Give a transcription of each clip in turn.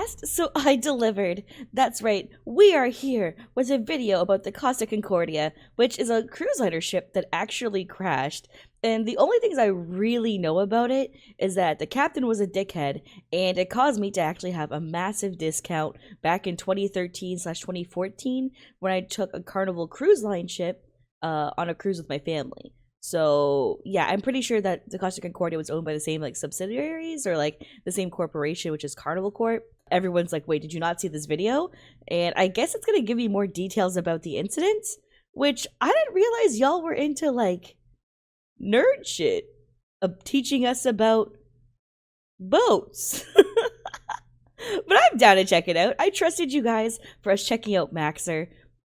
asked, so I delivered. That's right, we are here with a video about the Concordia, which is a cruise liner ship that actually crashed. And the only things I really know about it is that the captain was a dickhead, and it caused me to actually have a massive discount back in 2013/2014 when I took a Carnival Cruise Line ship on a cruise with my family. So yeah, I'm pretty sure that the Costa Concordia was owned by the same like subsidiaries or like the same corporation, which is Carnival Corp. Everyone's like, wait, did you not see this video? And I guess it's gonna give you more details about the incident, which I didn't realize y'all were into like nerd shit of teaching us about boats. But I'm down to check it out. I trusted you guys for us checking out Maxer.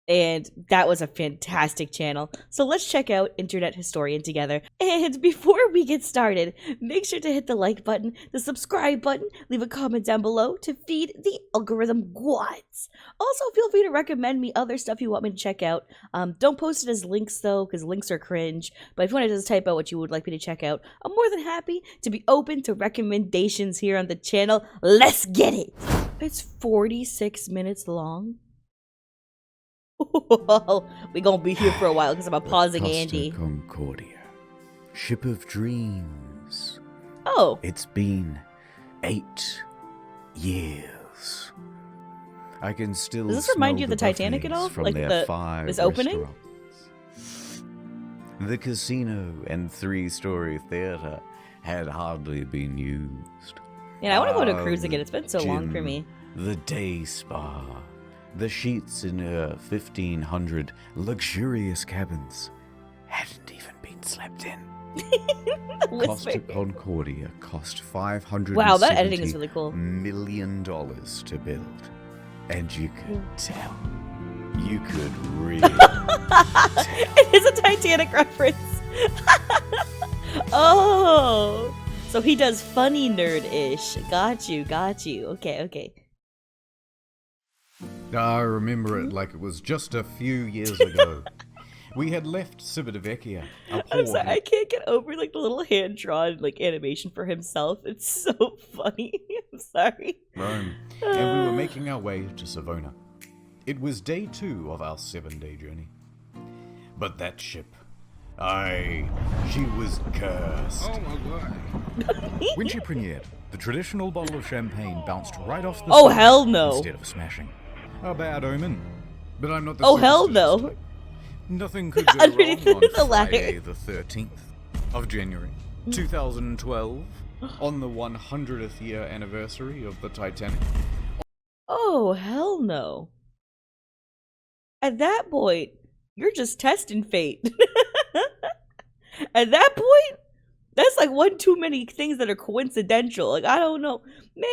And that was a fantastic channel. So let's check out Internet Historian together. And before we get started, make sure to hit the like button, the subscribe button, leave a comment down below to feed the algorithm gods. Also, feel free to recommend me other stuff you want me to check out. Don't post it as links though, because links are cringe. But if you want to just type out what you would like me to check out, I'm more than happy to be open to recommendations here on the channel. Let's get it! It's 46 minutes long. We gonna be here for a while because I'm pausing Andy. Concordia, ship of dreams. Oh, it's been 8 years. I can still. Does this remind you of the Titanic at all? Like this opening? The casino and 3-story theater had hardly been used. Yeah, I want to go to a cruise again. It's been so long for me. The day spa. The sheets in her 1,500 luxurious cabins hadn't even been slept in. Costa Concordia cost $570 wow, that editing is really cool. $million to build. And you could tell. You could really tell. It is a Titanic reference. Oh, so he does funny nerd-ish. Got you. Okay. I remember it like it was just a few years ago. We had left Civitavecchia. I'm sorry, I can't get over like the little hand-drawn like animation for himself. It's so funny. I'm sorry. Rome, and we were making our way to Savona. It was day 2 of our 7-day journey. But that ship, she was cursed. Oh my god. When she premiered, the traditional bottle of champagne bounced right off the oh hell no. Instead of smashing. A bad omen. But I'm not the oh hell no. Nothing could go wrong on the Friday the 13th of January 2012 on the 100th year anniversary of the Titanic. Oh hell no. At that point, you're just testing fate. At that point, that's like one too many things that are coincidental. Like, I don't know. Man!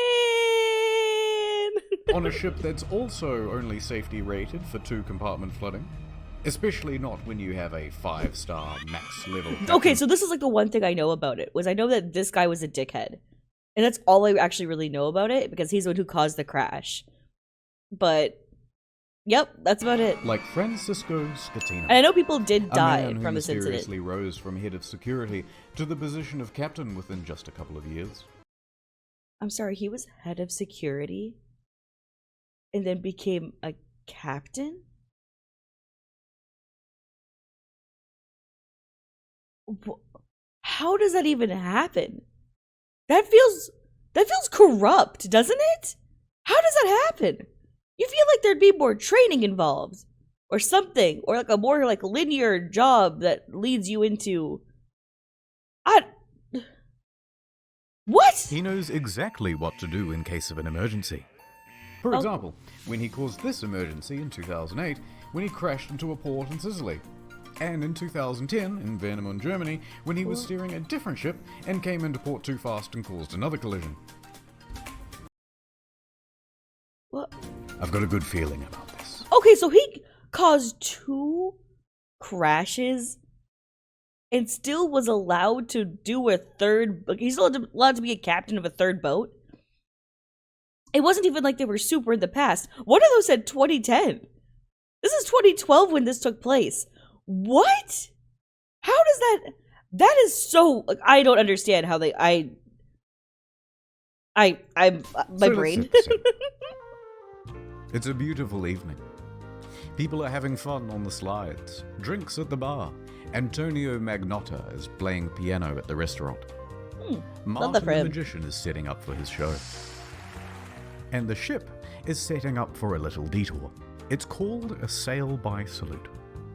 On a ship that's also only safety rated for 2-compartment flooding. Especially not when you have a 5-star max level captain. Okay, so this is like the one thing I know about it, was I know that this guy was a dickhead. And that's all I actually really know about it, because he's the one who caused the crash. But, yep, that's about it. Like Francisco Scatino. And I know people did die from this incident. Mysteriously rose from head of security to the position of captain within just a couple of years. I'm sorry, he was head of security? And then became a captain? How does that even happen? That feels corrupt, doesn't it? How does that happen? You feel like there'd be more training involved or something, or like a more like linear job that leads you into what? He knows exactly what to do in case of an emergency. For example, when he caused this emergency in 2008 when he crashed into a port in Sicily. And in 2010, in Warnemünde, Germany, when he was steering a different ship and came into port too fast and caused another collision. What? I've got a good feeling about this. Okay, so he caused 2 crashes and still was allowed to do a third. He's still allowed to be a captain of a 3rd boat. It wasn't even like they were super in the past. One of those said 2010. This is 2012 when this took place. What? How does that? That is so. I don't understand how they. My brain. It's a beautiful evening. People are having fun on the slides, drinks at the bar. Antonio Magnotta is playing piano at the restaurant. Martin the Magician is setting up for his show. And the ship is setting up for a little detour. It's called a sail-by salute.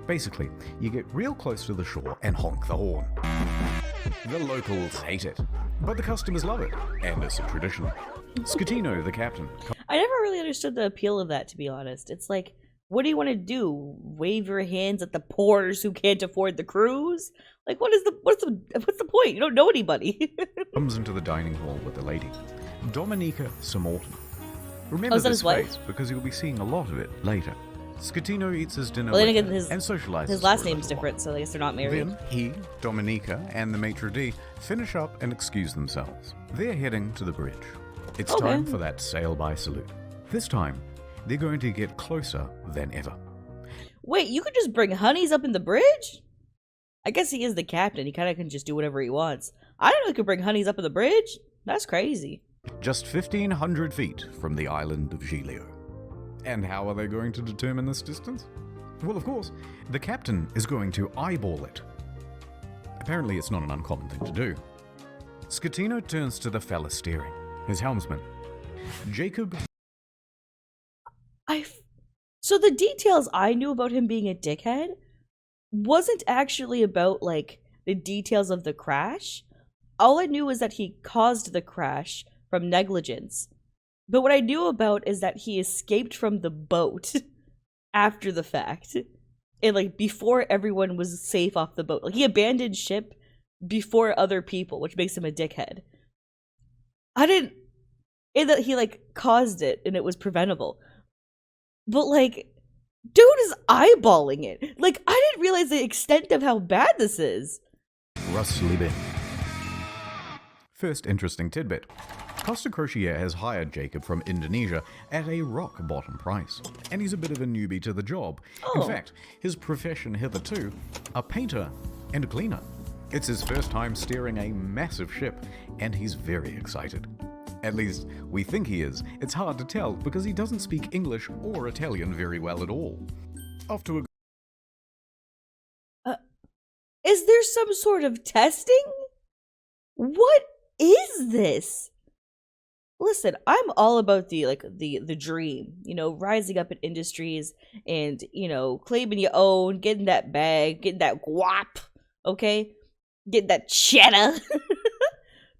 Basically, you get real close to the shore and honk the horn. The locals hate it, but the customers love it, and it's a tradition. Scatino, the captain. I never really understood the appeal of that, to be honest. It's like, what do you want to do? Wave your hands at the poors who can't afford the cruise? Like, what's the point? You don't know anybody. Comes into the dining hall with the lady, Dominica Samorton. Remember that this his wife? face because you'll be seeing a lot of it later. Scatino eats his dinner Well, then with again, her and socializes. his last for a name's little different, while. so I guess they're not married. Then he, Dominica, and the maitre d' finish up and excuse themselves. They're heading to the bridge. It's Okay. time for that sail-by salute. This time, they're going to get closer than ever. Wait, you could just bring honeys up in the bridge? I guess he is the captain. He kind of can just do whatever he wants. I didn't know he could bring honeys up in the bridge. That's crazy. Just 1,500 feet from the island of Giglio. And how are they going to determine this distance? Well, of course, the captain is going to eyeball it. Apparently, it's not an uncommon thing to do. Scatino turns to the fella steering, his helmsman. Jacob. So the details I knew about him being a dickhead wasn't actually about, like, the details of the crash. All I knew was that he caused the crash from negligence. But what I knew about is that he escaped from the boat after the fact. And, like, before everyone was safe off the boat. Like, he abandoned ship before other people, which makes him a dickhead. And that he, like, caused it and it was preventable. But, like, dude is eyeballing it. Like, I didn't realize the extent of how bad this is. Russ Libin. First interesting tidbit. Costa Crociere has hired Jacob from Indonesia at a rock-bottom price, and he's a bit of a newbie to the job. Oh. In fact, his profession hitherto, a painter and a cleaner. It's his first time steering a massive ship, and he's very excited. At least, we think he is. It's hard to tell because he doesn't speak English or Italian very well at all. Off to a... Is there some sort of testing? What is this? Listen, I'm all about the dream, you know, rising up in industries and, you know, claiming your own, getting that bag, getting that guap, okay? Getting that cheddar.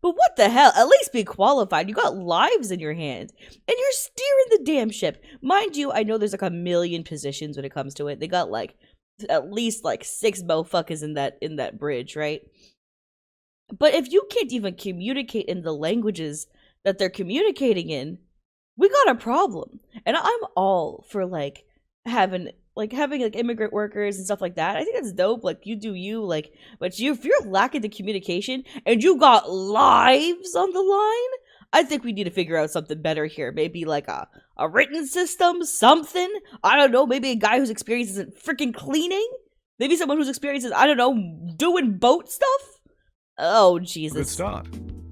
But what the hell? At least be qualified. You got lives in your hand. And you're steering the damn ship. Mind you, I know there's like a million positions when it comes to it. They got like at least like 6 motherfuckers in that bridge, right? But if you can't even communicate in the languages that they're communicating in, we got a problem. And I'm all for like having like immigrant workers and stuff like that. I think that's dope. Like, you do you, like, but if you're lacking the communication and you got lives on the line, I think we need to figure out something better here. Maybe like a written system, something. I don't know. Maybe a guy whose experience isn't freaking cleaning. Maybe someone whose experience is, I don't know, doing boat stuff. Oh, Jesus. Good start.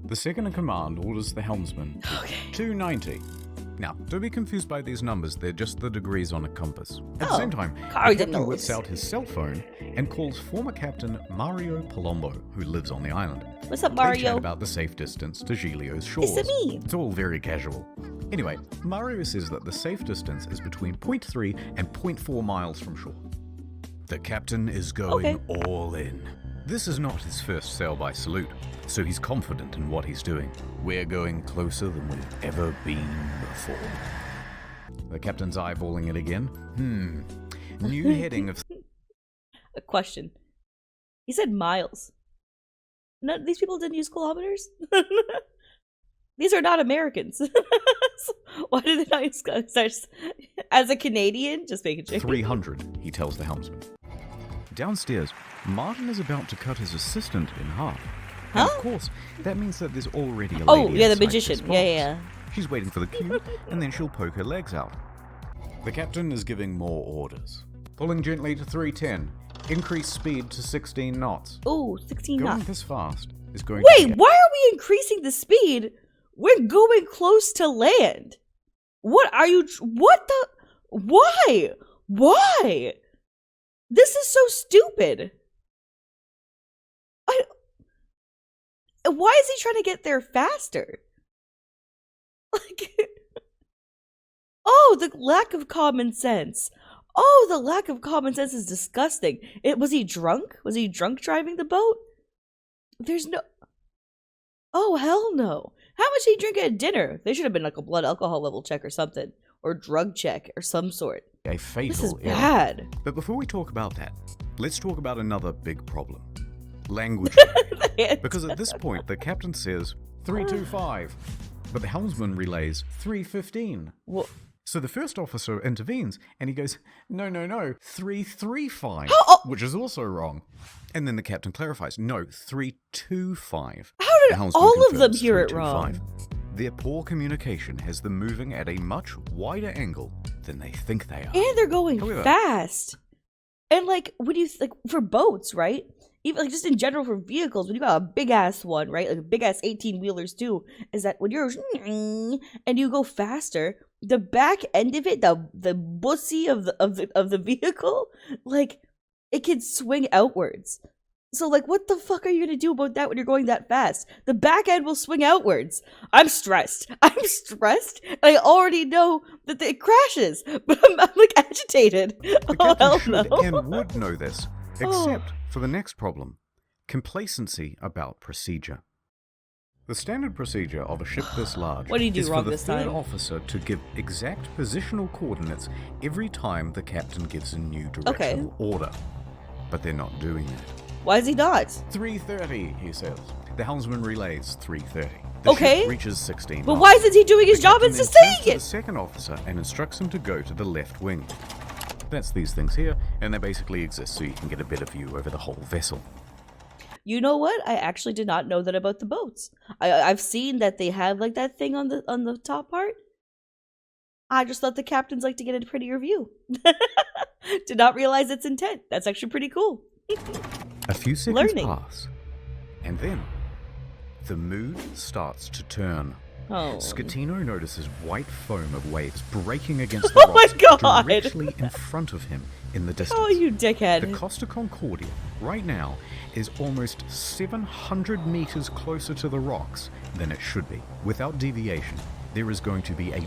The second in command orders the helmsman to 290. Now, don't be confused by these numbers, they're just the degrees on a compass. At the same time, the captain whips out his cell phone and calls former captain Mario Palombo, who lives on the island. What's up, They Mario? chat about the safe distance to Giglio's shores. It's me. It's all very casual. Anyway, Mario says that the safe distance is between 0.3 and 0.4 miles from shore. The captain is going all in. This is not his first sail-by salute, so he's confident in what he's doing. We're going closer than we've ever been before. The captain's eyeballing it again. New heading of... A question. He said miles. No, these people didn't use kilometers? These are not Americans. Why did they not use kilometers? As a Canadian, just making sure. 300, he tells the helmsman. Downstairs, Martin is about to cut his assistant in half. And of course, that means that there's already a lady Oh, yeah, the inside magician. this box. Yeah. She's waiting for the cue, and then she'll poke her legs out. The captain is giving more orders. Pulling gently to 310. Increase speed to 16 knots. Oh, 16 Going knots. this fast is going Wait, to be... why are we increasing the speed? We're going close to land. What are you... What the... Why? Why? This is so stupid. Why is he trying to get there faster? Like, oh, the lack of common sense. Oh, the lack of common sense is disgusting. Was he drunk? Was he drunk driving the boat? There's no... Oh, hell no. How much did he drink at dinner? There should have been like a blood alcohol level check or something. Or drug check or some sort. A fatal This is error. bad. But before we talk about that, let's talk about another big problem. Language. Because at this point, the captain says 325, but the helmsman relays 315. Well, So the first officer intervenes, and he goes, no, 335, which is also wrong. And then the captain clarifies, no, 325. how The did helmsman all of them confirms hear it 325. wrong? Their poor communication has them moving at a much wider angle than they think they are. And they're going However- fast. And like, when you, like, for boats, right? Even like just in general for vehicles, when you got a big ass one, right? Like big ass 18-wheelers too, is that when you're and you go faster, the back end of it, the bussy of the vehicle, like it can swing outwards. So like, what the fuck are you gonna do about that when you're going that fast? The back end will swing outwards. I'm stressed. I already know that it crashes, but I'm like agitated. The Oh captain hell should no. and would know this, except for the next problem, complacency about procedure. The standard procedure of a ship this large What did he do is wrong for the this third time? officer to give exact positional coordinates every time the captain gives a new directional order. But they're not doing that. Why is he not? 330, he says. The helmsman relays 330. The Okay. ship reaches 16 But knots. why isn't he doing his The job captain and then turns saying to the it? second officer and instructs him to go to the left wing. That's these things here, and they basically exist so you can get a better view over the whole vessel. You know what? I actually did not know that about the boats. I've seen that they have like that thing on the top part. I just thought the captains like to get a prettier view. Did not realize its intent. That's actually pretty cool. A few seconds Learning. pass, and then the mood starts to turn. Oh. Scatino notices white foam of waves breaking against the Oh my rocks God. directly in front of him in the distance. Oh, you The dickhead. Costa Concordia, right now, is almost 700 meters closer to the rocks than it should be. Without deviation, there is going to be a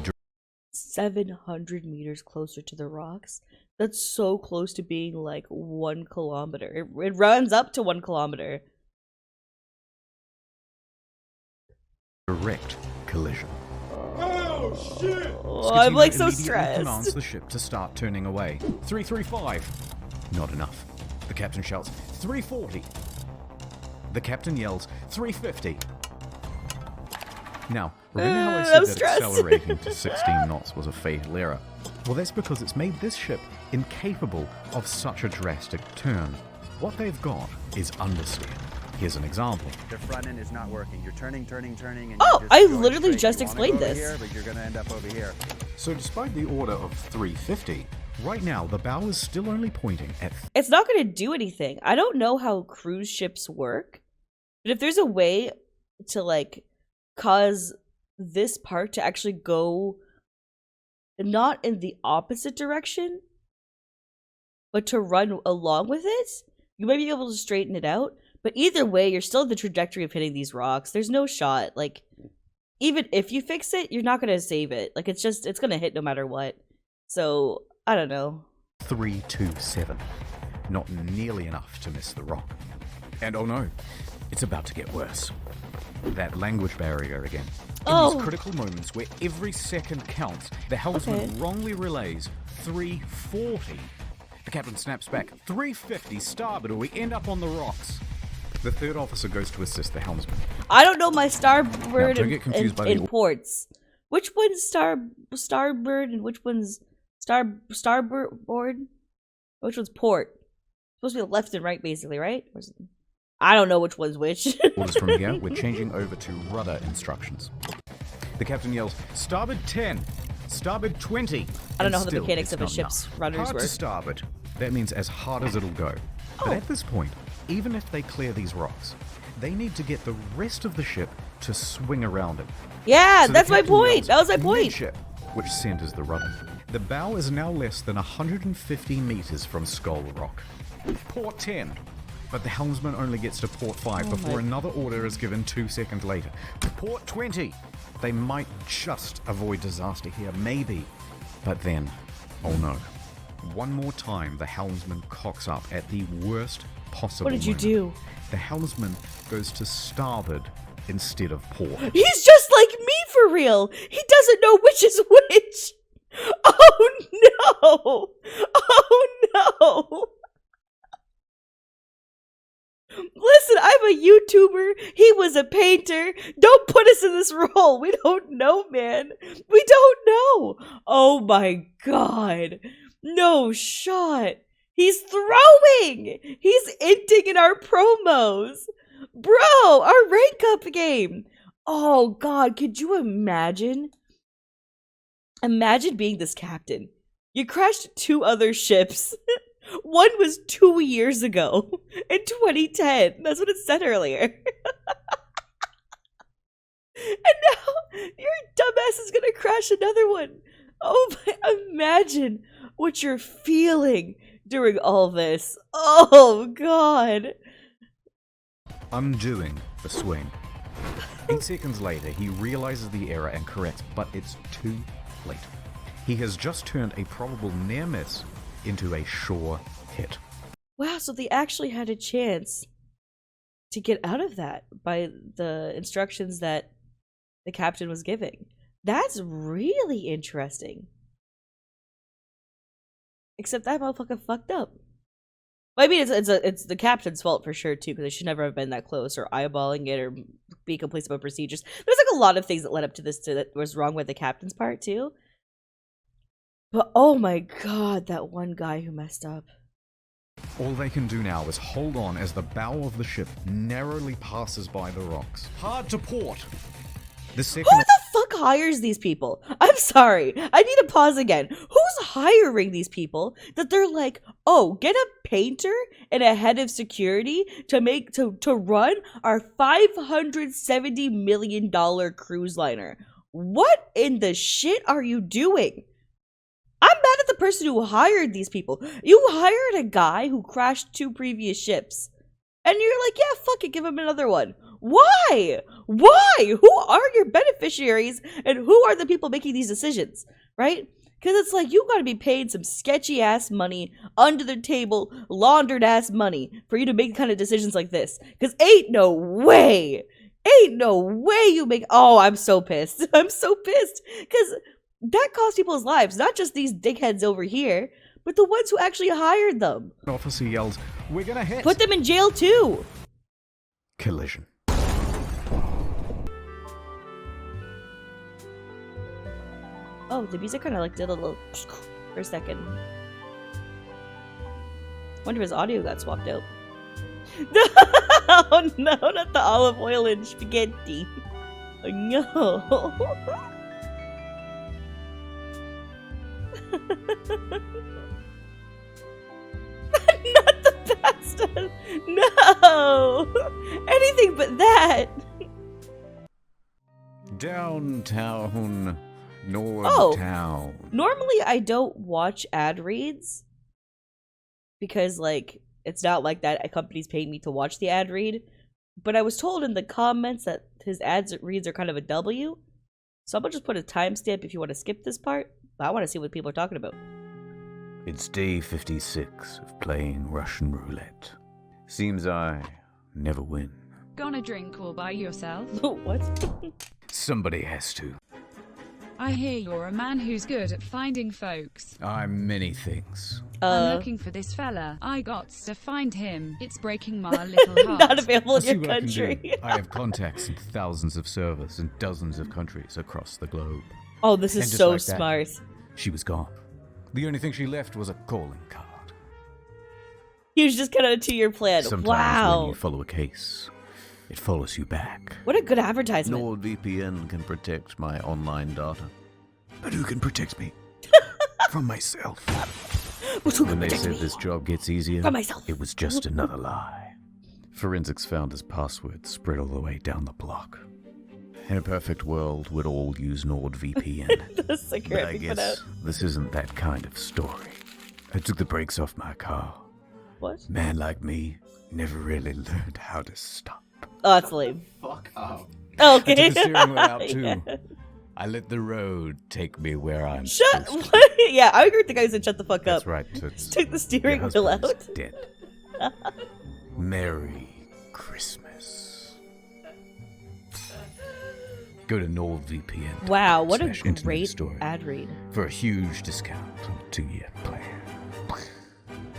700 meters closer to the rocks. That's so close to being like 1 kilometer. It runs up to 1 kilometer. direct collision. Oh, shit! Oh, I'm like so Scatino immediately commands stressed. the ship to start turning away. 335. Not enough. The captain shouts, 340. The captain yells, 350. Now, remember how I said I'm that stressed. accelerating to 16 knots was a fatal error? Well, that's because it's made this ship incapable of such a drastic turn. What they've got is understeer. Here's an example. The front end is not working. You're turning, and Oh, you're just I going literally straight. just You wanna explained go over this. Here, but you're gonna end up over here. So despite the order of 350, right now the bow is still only pointing at It's not going to do anything. I don't know how cruise ships work, but if there's a way to like cause this part to actually go not in the opposite direction, but to run along with it, you might be able to straighten it out. But either way, you're still in the trajectory of hitting these rocks. There's no shot. Like, even if you fix it, you're not going to save it. Like, it's going to hit no matter what. So, I don't know. 327. Not nearly enough to miss the rock. And oh no, it's about to get worse. That language barrier again. In Oh. these critical moments where every second counts, the helmsman Okay. wrongly relays 340. The captain snaps back, 350 starboard or we end up on the rocks. The third officer goes to assist the helmsman. I don't know my starboard don't get confused by the and ports. Which one's starboard and which one's starboard? Which one's port? Supposed to be left and right, basically, right? I don't know which one's which. Orders from here, we're changing over to rudder instructions. The captain yells, starboard 10, starboard 20. I don't know how And the still, mechanics it's of a not ship's enough. rudders Hard work. to starboard. That means as hard as it'll go. But Oh. at this point, even if they clear these rocks, they need to get the rest of the ship to swing around it. Yeah, So the that's my captain point. yells, That was my point. "Midship," which centers the rudder. The bow is now less than 150 meters from Skull Rock. Port 10. But the helmsman only gets to port 5 before another order is given 2 seconds later. Port 20. They might just avoid disaster here, maybe. But then, oh no. One more time, the helmsman cocks up at the worst possible What did you moment. do? The helmsman goes to starboard instead of port. He's just like me for real. He doesn't know which is which. Oh no! Oh no! Listen, I'm a YouTuber. He was a painter. Don't put us in this role. We don't know, man. We don't know. Oh my god. No shot. He's throwing. He's inting in our promos. Bro, our rank up game. Oh god, could you imagine? Imagine being this captain. You crashed 2 other ships. One was 2 years ago, in 2010. That's what it said earlier. And now your dumbass is gonna crash another one. Oh my, imagine what you're feeling during all this. Oh god. Undoing the swing. 8 seconds later, he realizes the error and corrects, but it's too late. He has just turned a probable near miss into a sure hit. Wow, so they actually had a chance to get out of that by the instructions that the captain was giving. That's really interesting. Except that motherfucker fucked up. Well, I mean, it's the captain's fault for sure too, because they should never have been that close or eyeballing it or be complete about procedures. There's like a lot of things that led up to this that was wrong with the captain's part too. But oh my god, that one guy who messed up. All they can do now is hold on as the bow of the ship narrowly passes by the rocks. Hard to port. The second Who the fuck hires these people? I'm sorry. I need to pause again. Who's hiring these people that they're like, oh, get a painter and a head of security to run our $570 million cruise liner? What in the shit are you doing? I'm mad at the person who hired these people. You hired a guy who crashed 2 previous ships. And you're like, yeah, fuck it, give him another one. Why? Why? Who are your beneficiaries and who are the people making these decisions? Right? Because it's like, you gotta be paid some sketchy ass money, under the table, laundered ass money for you to make kind of decisions like this. Because ain't no way you make. Oh, I'm so pissed. I'm so pissed. Because that cost people's lives, not just these dickheads over here, but the ones who actually hired them. officer yells, "We're gonna hit!" Put them in jail too. Collision. Oh, the music kind of like did a little for a second. Wonder if his audio got swapped out. Oh no, not the olive oil and spaghetti. Oh no. Not the pasta. No. Anything but that. Downtown. Oh. Town. Normally I don't watch ad reads because like it's not like that a company's paying me to watch the ad read, but I was told in the comments that his ads reads are kind of a W, so I'm gonna just put a timestamp if you want to skip this part, but I want to see what people are talking about. It's day 56 of playing Russian roulette. Seems I never win. Gonna drink all by yourself? What? Somebody has to. I hear you're a man who's good at finding folks. I'm many things. I'm looking for this fella. I gots to find him. It's breaking my little heart. Not available I'll in see your what I can do. country. I have contacts in thousands of servers in dozens of countries across the globe. Oh, this And is just so like that, smart. She was gone. The only thing she left was a calling card. He was just kind of a 2-year plan. Sometimes Wow. when you follow a case, it follows you back. What a good advertisement. NordVPN can protect my online data. But who can protect me? From myself. When they said this job gets easier, From myself. it was just another lie. Forensics found his password spread all the way down the block. In a perfect world, we'd all use NordVPN. The sticker But I we put out. guess this isn't that kind of story. I took the brakes off my car. What? Man like me never really learned how to stop. Oh, that's lame. Fuck up. Okay. I took the steering wheel out too. Yeah. I let the road take me where I'm Shut. supposed to. Yeah, I agree with the guy who said shut the fuck That's up. right. Just took the steering Your wheel out. husband's dead. Merry Christmas. Go to NordVPN. Wow, what a /internet great story ad read. for a huge discount on a 2-year plan.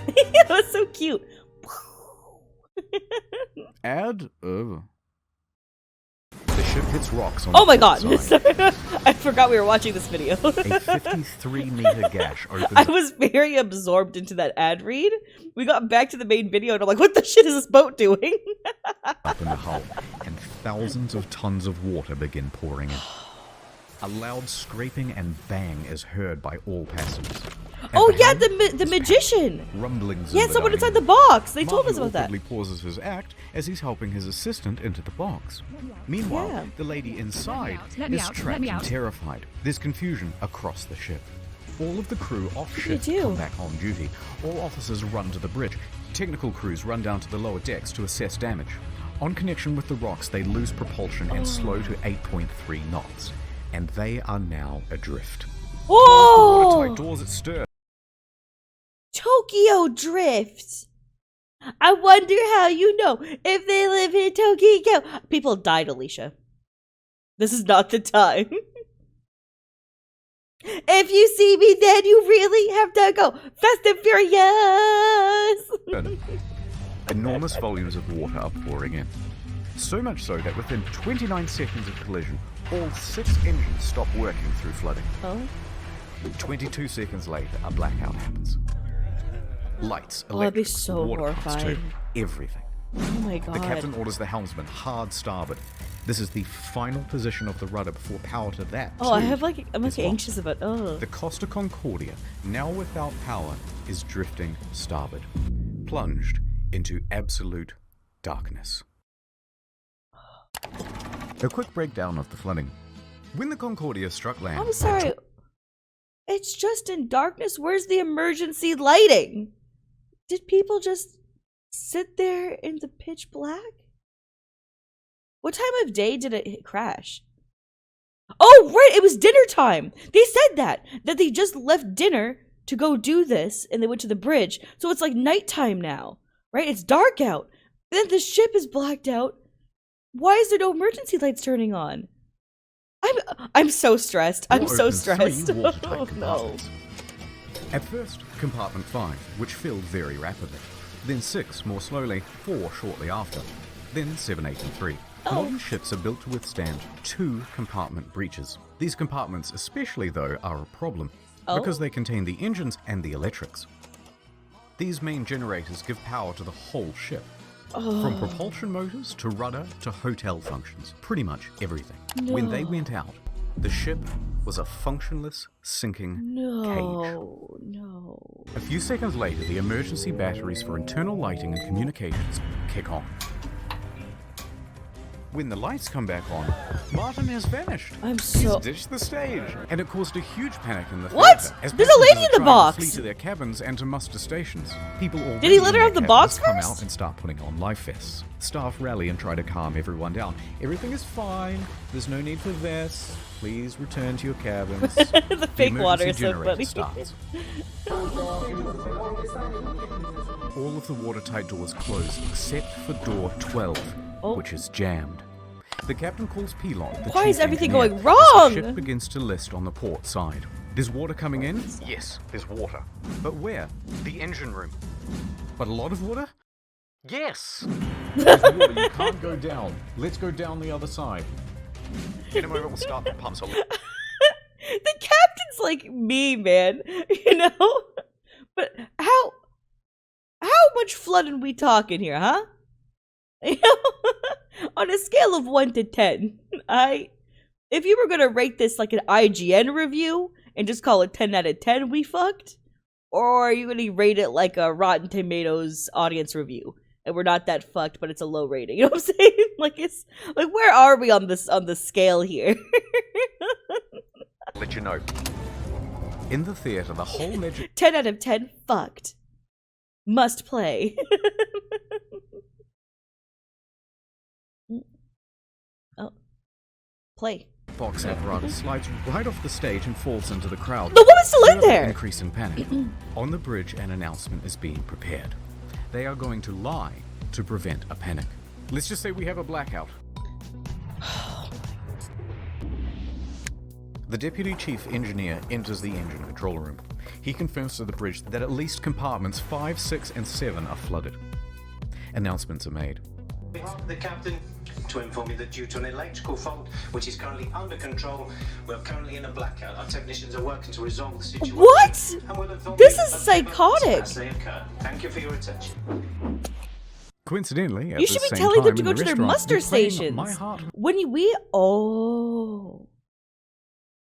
That was so cute. Ad over. The ship hits rocks on Oh the my god. port side. I forgot we were watching this video. A 53-meter gash opens I was very absorbed into that ad read. We got back to the main video and I'm like, what the shit is this boat doing? Up in the hull, and thousands of tons of water begin pouring in. A loud scraping and bang is heard by all passengers. At Oh the yeah, helm, the magician. rumblings. Yeah, in the someone dining inside the room. box. They told Martin us about that. awkwardly pauses his act as he's helping his assistant into the box. Meanwhile, Yeah. the lady inside Let me is out, let trapped me and out. terrified. There's confusion across the ship. All of the crew off do shift you do? come back on duty. All officers run to the bridge. Technical crews run down to the lower decks to assess damage. On connection with the rocks, they lose propulsion and slow to 8.3 knots. And they are now adrift. The Whoa! watertight doors at stern. Tokyo Drift. I wonder how you know if they live in Tokyo. People died, Alicia. This is not the time. If you see me, then you really have to go fast and furious. Enormous volumes of water are pouring in. So much so that within 29 seconds of collision, all 6 engines stop working through flooding. Oh, 22 seconds later, a blackout happens. Lights, Oh, that'd be electrics, so water pumps, horrifying. too. Everything. oh my The god. captain orders the helmsman hard starboard. This is the final position of the rudder before power to that. Oh, too, I'm is like lost. anxious about. Oh, The Costa Concordia, now without power, is drifting starboard, plunged into absolute darkness. A quick breakdown of the flooding. When the Concordia struck land, I'm sorry. It's just in darkness. Where's the emergency lighting? Did people just sit there in the pitch black? What time of day did it crash? Oh, right, it was dinner time. They said that they just left dinner to go do this and they went to the bridge. So it's like nighttime now, right? It's dark out. Then the ship is blacked out. Why is there no emergency lights turning on? I'm so stressed. I'm Door so opens stressed. 3 watertight Oh no. compartments. At first, compartment 5, which filled very rapidly. Then 6 more slowly, 4 shortly after. Then 7, 8, and 3. Oh. Modern ships are built to withstand 2 compartment breaches. These compartments especially, though, are a problem because they contain the engines and the electrics. These main generators give power to the whole ship. From propulsion motors to rudder to hotel functions, pretty much everything. When they went out, the ship was a functionless, sinking cage. No. A few seconds later, the emergency batteries for internal lighting and communications kick on. When the lights come back on, Martin has vanished. I'm He's so. ditched the stage, and it caused a huge panic in the What? theater. as There's a lady passengers in the are trying to box. Flee to their cabins and to muster stations. People already Did he let in her their out the cabins box come first? out and start putting on life vests. Staff rally and try to calm everyone down. Everything is fine. There's no need for vests. Please return to your cabins. The fake water is emergency so generator funny. starts. All of the watertight doors close except for door 12, which is jammed. The captain calls Pilon. Why is everything going As wrong? the ship begins to list on the port side. There's water coming in? Yes, there's water. But where? The engine room. But a lot of water? Yes! There's water, you can't go down. Let's go down the other side. In a moment, we'll start the pumps. The captain's like me, man. You know? But how much flooding we talking here, huh? You know? On a scale of 1 to 10, if you were gonna rate this like an IGN review and just call it 10 out of 10, we fucked? Or are you gonna rate it like a Rotten Tomatoes audience review? and we're not that fucked, but it's a low rating. You know what I'm saying? Like, it's like, where are we on the scale here? Let you know. In the theater, the whole legend 10 out of 10 fucked. Must play. Oh. Play. box apparatus slides right off the stage and falls into the crowd. The woman's still in there! Increase in panic. On the bridge, an announcement is being prepared. They are going to lie to prevent a panic. Let's just say we have a blackout. The deputy chief engineer enters the engine control room. He confirms to the bridge that at least compartments 5, 6, and 7 are flooded. Announcements are made. On behalf of the captain, to inform you that due to an electrical fault, which is currently under control, we're currently in a blackout. Our technicians are working to resolve the situation. What? And we'll inform This you is of psychotic. as they occur. Thank you for your attention. Coincidentally, at You the should be same telling them time to in go the to their restaurant, muster they're playing stations. My Heart.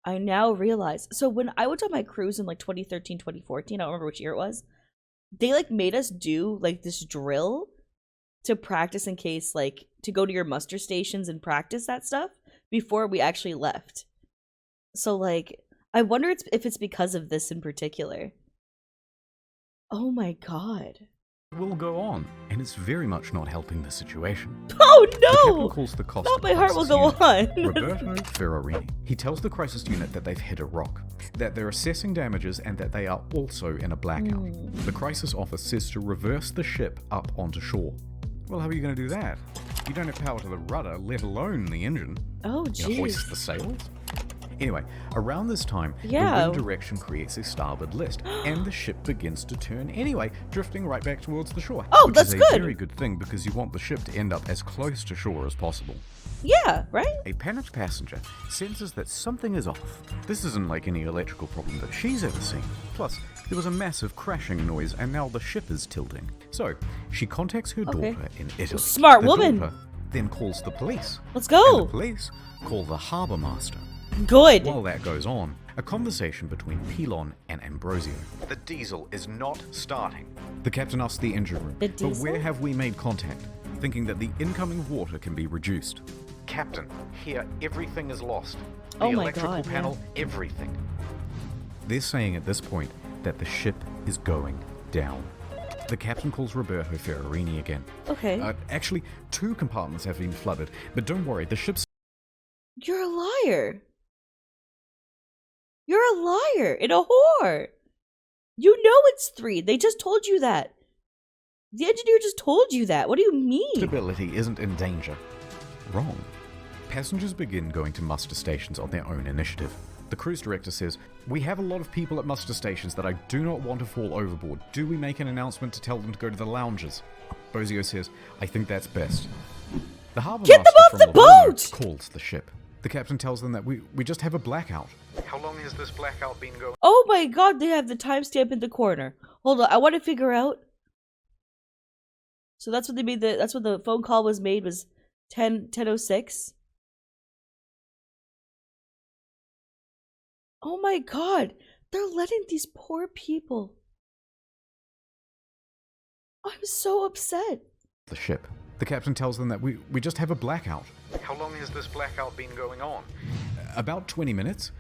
I now realize. So when I went on my cruise in like 2013, 2014, I don't remember which year it was, they like made us do like this drill to practice in case like to go to your muster stations and practice that stuff before we actually left. So like I wonder if it's because of this in particular. Oh my god. Will go on, and it's very much not helping the situation. Oh The no! captain calls the cost Not my heart will go on. on. Roberto Ferrarini. He tells the crisis unit that they've hit a rock, that they're assessing damages, and that they are also in a blackout. The crisis office says to reverse the ship up onto shore. Well, how are you going to do that? You don't have power to the rudder, let alone the engine. Oh You know, hoist jeez. the sails? Anyway, around this time, Yeah. the wind direction creates a starboard list, and the ship begins to turn anyway, drifting right back towards the shore. Oh, which that's is a good. very good thing because you want the ship to end up as close to shore as possible. Yeah, right? A panicked passenger senses that something is off. This isn't like any electrical problem that she's ever seen. Plus, there was a massive crashing noise, and now the ship is tilting. So, she contacts her Okay. daughter in Italy. Smart The woman. daughter then calls the police. Let's And the go. police call the harbour master. Good. While that goes on, a conversation between Pilon and Ambrosio. The diesel is not starting. The captain asks the engine room, The but diesel? where have we made contact? Thinking that the incoming water can be reduced. Captain, here everything is lost. The Oh my electrical God, panel, everything. They're saying at this point that the ship is going down. The captain calls Roberto Ferrarini again. Okay. Actually, 2 compartments have been flooded, but don't worry, the ship's You're a liar. You're a liar and a whore. You know it's 3. They just told you that. The engineer just told you that. What do you mean? stability isn't in danger. Wrong. Passengers begin going to muster stations on their own initiative. The cruise director says, "We have a lot of people at muster stations that I do not want to fall overboard. Do we make an announcement to tell them to go to the lounges?" Bozio says, "I think that's best." The harbour Get them master off from the Livorno boat! calls the ship. The captain tells them that we just have a blackout. How long has this blackout been going? Oh my god, they have the timestamp in the corner. Hold on, I want to figure out. So that's what they made that's what the phone call was made, was 10:06. Oh my god, they're letting these poor people. I'm so upset. The ship. The captain tells them that we just have a blackout. How long has this blackout been going on? About 20 minutes.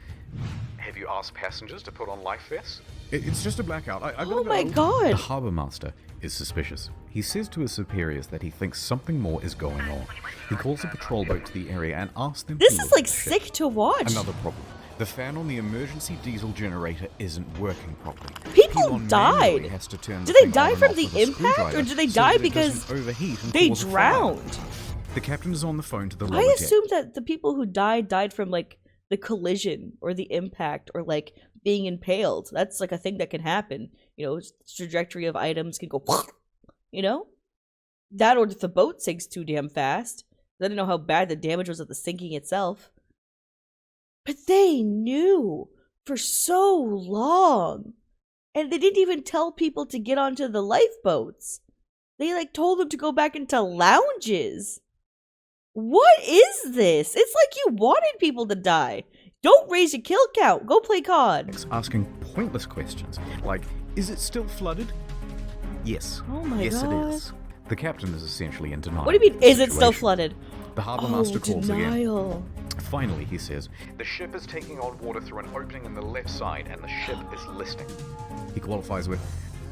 Have you asked passengers to put on life vests? It's just a blackout. I Oh gotta my go. god. The harbour master is suspicious. He says to his superiors that he thinks something more is going on. He calls a patrol boat to the area and asks them This to is look at like the ship. sick to watch. Another problem. The fan on the emergency diesel generator isn't working properly. People Elon died. manually has to turn the Did they thing die on and from off the with a impact, screwdriver or did they so die that it because doesn't overheat and they cause a fire. drowned? The captain is on the phone to the I lower deck. assumed that the people who died from like the collision or the impact or like being impaled. That's like a thing that can happen. You know, trajectory of items can go, you know? That, or if the boat sinks too damn fast. I didn't know how bad the damage was of the sinking itself. But they knew for so long. And they didn't even tell people to get onto the lifeboats. They like told them to go back into lounges. What is this? It's like you wanted people to die. Don't raise your kill count. Go play COD. Asking pointless questions like, is it still flooded? Yes. Oh my yes, God. it is. The captain is essentially in denial. What do you mean, is it still situation. flooded? The harbour master calls again. Denial. Finally, he says, the ship is taking on water through an opening in the left side and the ship is listing. He qualifies with,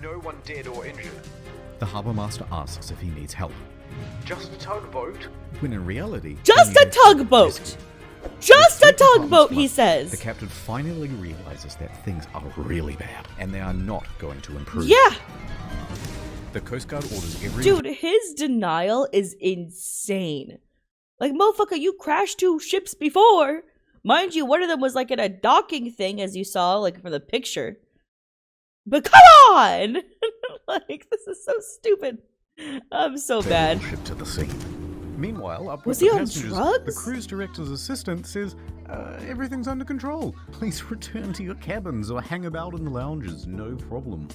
no one dead or injured. The harbour master asks if he needs help. Just a tugboat? When in reality... Just a tugboat! Just a tugboat, he says. The captain finally realizes that things are really bad and they are not going to improve. Yeah! The Coast Guard orders every... Dude, his denial is insane. Like, motherfucker, you crashed 2 ships before. Mind you, one of them was like in a docking thing, as you saw, like from the picture. But come on! Like, this is so stupid. I'm so bad. Ship to the sea. Meanwhile, up Was with he the on passengers, drugs? the cruise director's assistant says, everything's under control. Please return to your cabins or hang about in the lounges, no problem.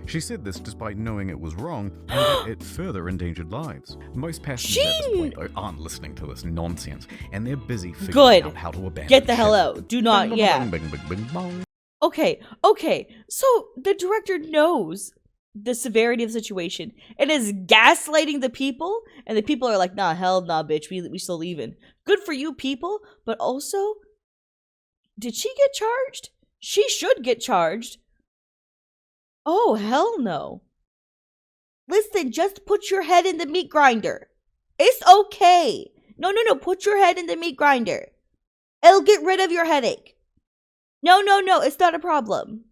She said this despite knowing it was wrong and that it further endangered lives. Most passengers at this point, though, aren't listening to this nonsense, and they're busy figuring out how to abandon Get the ship. hell out. Do not, Bing, yeah. bing, bing, bing, bing. Okay. So the director knows the severity of the situation and is gaslighting the people, and the people are like, nah, hell nah, bitch, we still leaving. Good for you people, but also, did she get charged? She should get charged. Oh, hell no. Listen, just put your head in the meat grinder. It's okay. No, put your head in the meat grinder. It'll get rid of your headache. No, it's not a problem.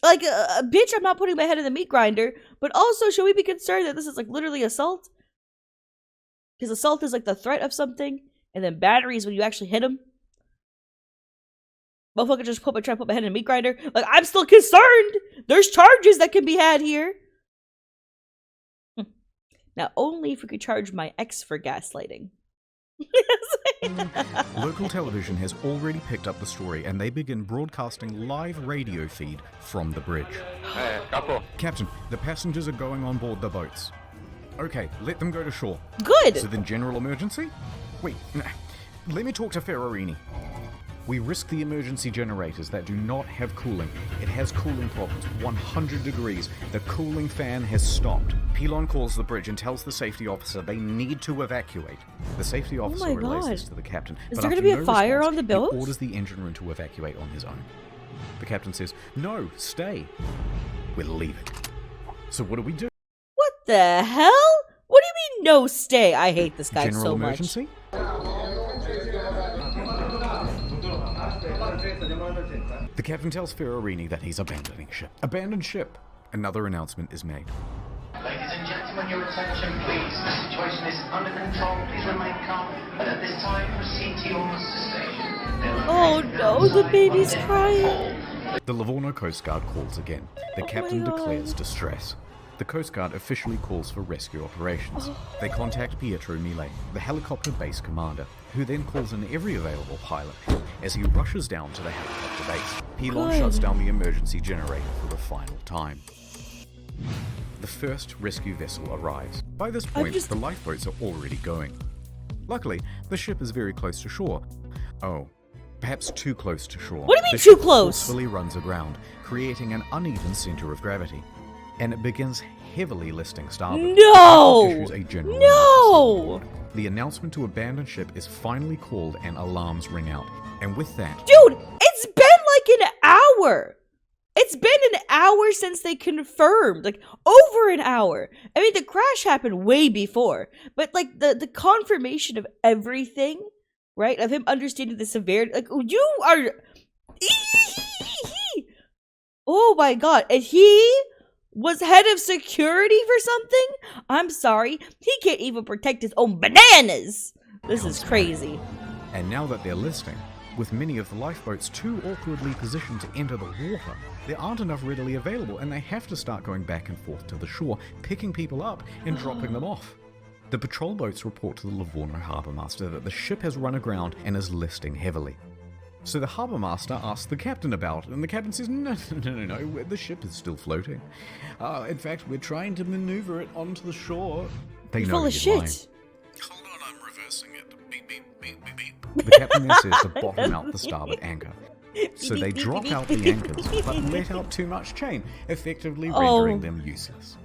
Like, bitch, I'm not putting my head in the meat grinder, but also, should we be concerned that this is, like, literally assault? Because assault is, like, the threat of something, and then battery is when you actually hit them. Motherfucker just try to put my head in a meat grinder. Like, I'm still concerned. There's charges that can be had here. Now, only if we could charge my ex for gaslighting. Local television has already picked up the story and they begin broadcasting live radio feed from the bridge. Hey, Capo. Captain, the passengers are going on board the boats. Okay, let them go to shore. Good. So then general emergency? Wait, let me talk to Ferrarini. We risk the emergency generators that do not have cooling. It has cooling problems, 100 degrees. The cooling fan has stopped. Pilon calls the bridge and tells the safety officer they need to evacuate. The safety officer relays this to the captain. Is but there after going to be a no fire response, on the boat? He orders the engine room to evacuate on his own. The captain says, no, stay. We're leaving. So what do we do? What the hell? What do you mean, no stay? I hate this guy General so emergency? The captain tells Ferrarini that he's abandoning ship. Abandoned ship. Another announcement is made. Ladies and gentlemen, your attention please. The situation is under control. Please remain calm. And at this time, proceed to your muster station. Oh no, the baby's crying. The Livorno Coast Guard calls again. The captain declares distress. The Coast Guard officially calls for rescue operations. They contact Pietro Mille, the helicopter base commander, who then calls in every available pilot. As he rushes down to the helicopter base, Pilon shuts down the emergency generator for the final time. The first rescue vessel arrives. By this point, the lifeboats are already going. Luckily, the ship is very close to shore. Oh, perhaps too close to shore. What do you mean the too ship close? forcefully runs aground, creating an uneven center of gravity. And it begins heavily listing starboard. No! Issues a general No! emergency. The announcement to abandon ship is finally called and alarms ring out. And with that... Dude, it's been like an hour! It's been an hour since they confirmed. Like, over an hour. I mean, the crash happened way before. But, like, the confirmation of everything, right? Of him understanding the severity. Like, you are... Oh my god. And he was head of security for something? I'm sorry. He can't even protect his own bananas. This is crazy. And now that they're listing, with many of the lifeboats too awkwardly positioned to enter the water, there aren't enough readily available and they have to start going back and forth to the shore, picking people up and dropping them off. The patrol boats report to the Livorno harbour master that the ship has run aground and is listing heavily. So the harbour master asks the captain about it, and the captain says, no, the ship is still floating. In fact, we're trying to maneuver it onto the shore. They You're know full of he's shit. lying. Hold on, I'm reversing it. Beep, beep, beep, beep, beep. The captain then says to bottom out the starboard anchor. So they drop out the anchors, but let out too much chain, effectively rendering them useless.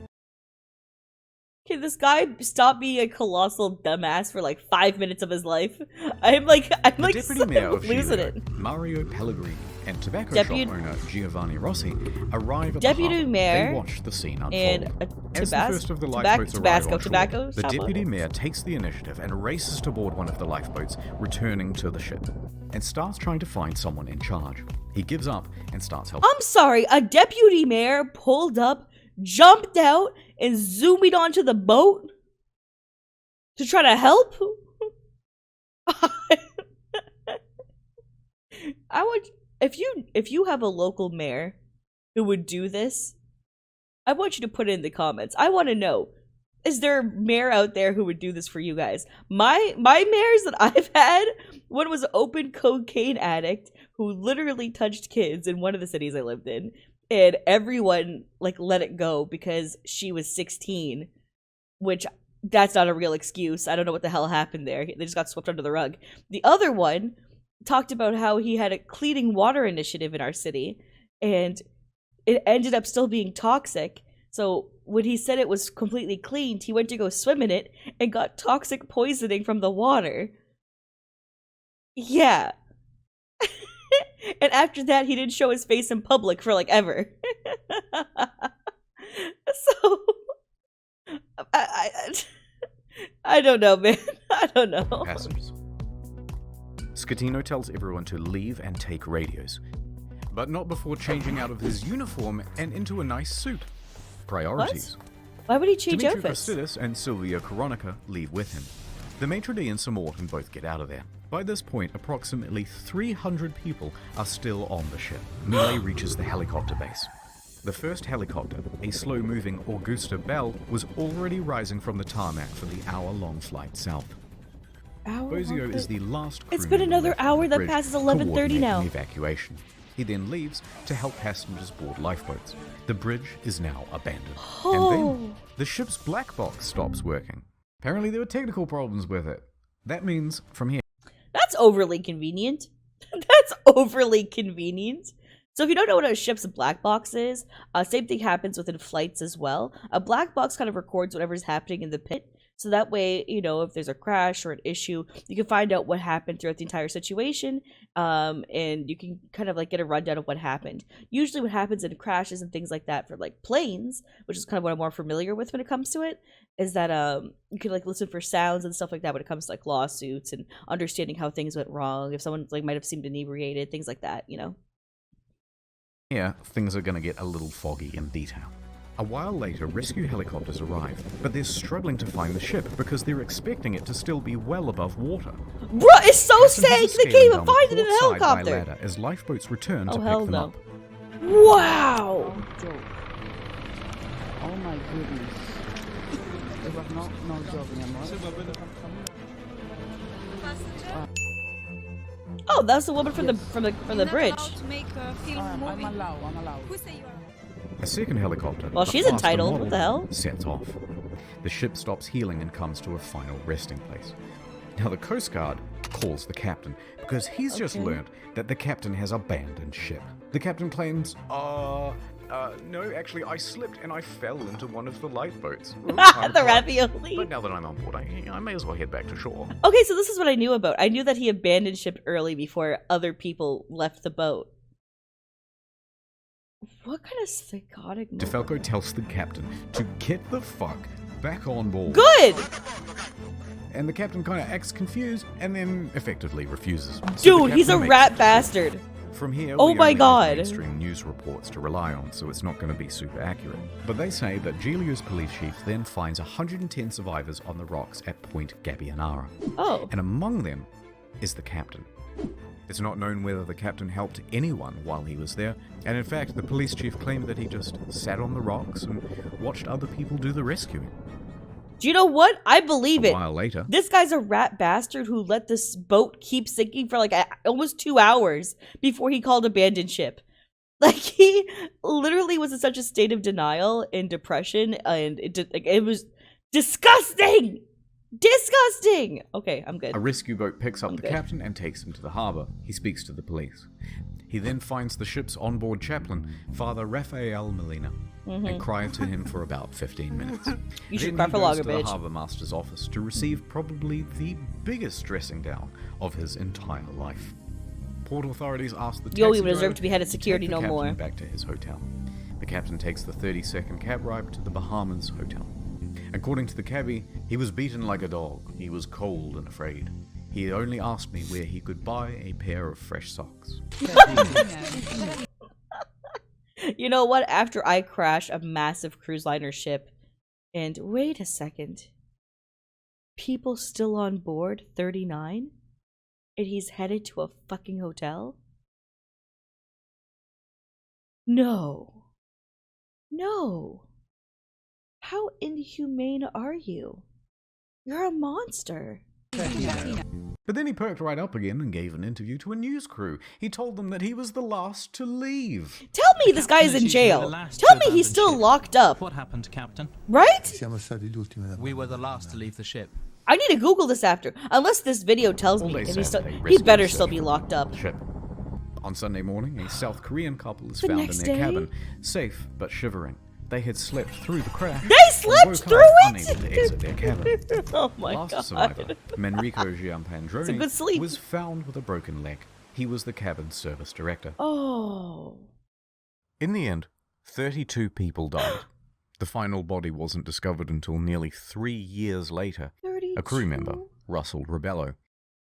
Can this guy stop being a colossal dumbass for like 5 minutes of his life? I'm like Deputy Mayor of losing Giglio, it. Mario Pellegrini, and tobacco Deputy- shop owner Giovanni Rossi arrive at Deputy the harbor. Mayor They watch the scene unfold. And As the first of the lifeboats arrive Tabasco on shore, tobacco the shop deputy owners. mayor takes the initiative and races to board one of the lifeboats, returning to the ship, and starts trying to find someone in charge. He gives up and starts helping. I'm sorry, a deputy mayor pulled up, jumped out, and zoomed onto the boat to try to help? I would, if you have a local mayor who would do this, I want you to put it in the comments. I want to know, is there a mayor out there who would do this for you guys? My mayors that I've had, one was an open cocaine addict who literally touched kids in one of the cities I lived in, and everyone like let it go because she was 16, which that's not a real excuse. I don't know what the hell happened there. They just got swept under the rug. The other one talked about how he had a cleaning water initiative in our city, and it ended up still being toxic. So when he said it was completely cleaned, he went to go swim in it and got toxic poisoning from the water. Yeah. And after that, he didn't show his face in public for like ever. So I don't know, man. I don't know. Passengers. Scatino tells everyone to leave and take radios, but not before changing out of his uniform and into a nice suit. Priorities. What? Why would he change Dimitri outfits? Fastidious and Sylvia Coronica leave with him. The maitre d' and Sir Morton both get out of there. By this point, approximately 300 people are still on the ship. Melee reaches the helicopter base. The first helicopter, a slow-moving Augusta Bell, was already rising from the tarmac for the hour-long flight south. Bozio is the last It's crewman been another left on hour the that bridge, passes 11:30 coordinating now. the evacuation. He then leaves to help passengers board lifeboats. The bridge is now abandoned. And then the ship's black box stops working. Apparently there were technical problems with it. That means from here. That's overly convenient. That's overly convenient. So if you don't know what a ship's black box is, same thing happens within flights as well. A black box kind of records whatever's happening in the pit. So that way, you know, if there's a crash or an issue, you can find out what happened throughout the entire situation, and you can kind of like get a rundown of what happened. Usually what happens in crashes and things like that for like planes, which is kind of what I'm more familiar with when it comes to it, is that you can like listen for sounds and stuff like that when it comes to like lawsuits and understanding how things went wrong, if someone like might have seemed inebriated, things like that, you know? Here, things are going to get a little foggy in detail. A while later, rescue helicopters arrive, but they're struggling to find the ship because they're expecting it to still be well above water. Bruh, it's so Passengers sick! are They scaling can't even down the find it in a port side by helicopter! ladder as lifeboats return to Oh, pick hell them no. up. Wow! Oh my goodness. It was no joke, mi amor. Oh, that's the woman from the bridge. I'm allowed. A second helicopter, Well, the she's faster entitled. model, What the hell? sets off. The ship stops healing and comes to a final resting place. Now the Coast Guard calls the captain because he's just Okay. learned that the captain has abandoned ship. The captain claims, no, actually I slipped and I fell into one of the lifeboats. The But ravioli. now that I'm on board, I may as well head back to shore. Okay, so this is what I knew about. I knew that he abandoned ship early before other people left the boat. What kind of psychotic moment? DeFalco tells the captain to get the fuck back on board. Good! And the captain kind of acts confused and then effectively refuses. So the Dude, he's a captain makes rat it. bastard. From here, Oh we my only have God. mainstream news reports to rely on, so it's not going to be super accurate. But they say that Giglio's police chief then finds 110 survivors on the rocks at Point Gabbianara. Oh. And among them is the captain. It's not known whether the captain helped anyone while he was there, and in fact, the police chief claimed that he just sat on the rocks and watched other people do the rescuing. Do you know what? I believe A it. while later, This guy's a rat bastard who let this boat keep sinking for like almost 2 hours before he called abandoned ship. Like, he literally was in such a state of denial and depression, and it was disgusting! Disgusting! Okay, I'm good. A rescue boat picks up I'm the good. captain and takes him to the harbour. He speaks to the police. He then finds the ship's onboard chaplain, Father Rafael Molina, and cries to him for about 15 minutes. You should Then cry he for goes longer, to the bitch. harbour master's office to receive probably the biggest dressing down of his entire life. Port authorities ask the You don't taxi even deserve driver to be head of security take the no captain more. back to his hotel. The captain takes the 30-second cab ride to the Bahamas hotel. According to the cabbie, he was beaten like a dog. He was cold and afraid. He only asked me where he could buy a pair of fresh socks. You know what? After I crash a massive cruise liner ship, and wait a second, people still on board 39? And he's headed to a fucking hotel? No. No. How inhumane are you? You're a monster. But then he perked right up again and gave an interview to a news crew. He told them that he was the last to leave. Tell me this guy's in jail. Tell me he's still locked up. What happened, Captain? Right? We were the last to leave the ship. I need to Google this after. Unless this video tells All me. day And he's Saturday, he rescuers better still searched be for locked up. the ship. On Sunday morning, a South Korean couple is The found in next their day? cabin, safe but shivering. They had slept through the crash. They and slept woke through up it? unable to exit their cabin. Oh my Last god. survivor, Manrico It's a Giampandroni, good sleep. was found with a broken leg. He was the cabin service director. Oh. In the end, 32 people died. The final body wasn't discovered until nearly 3 years later. 32? A crew member, Russell Rebello,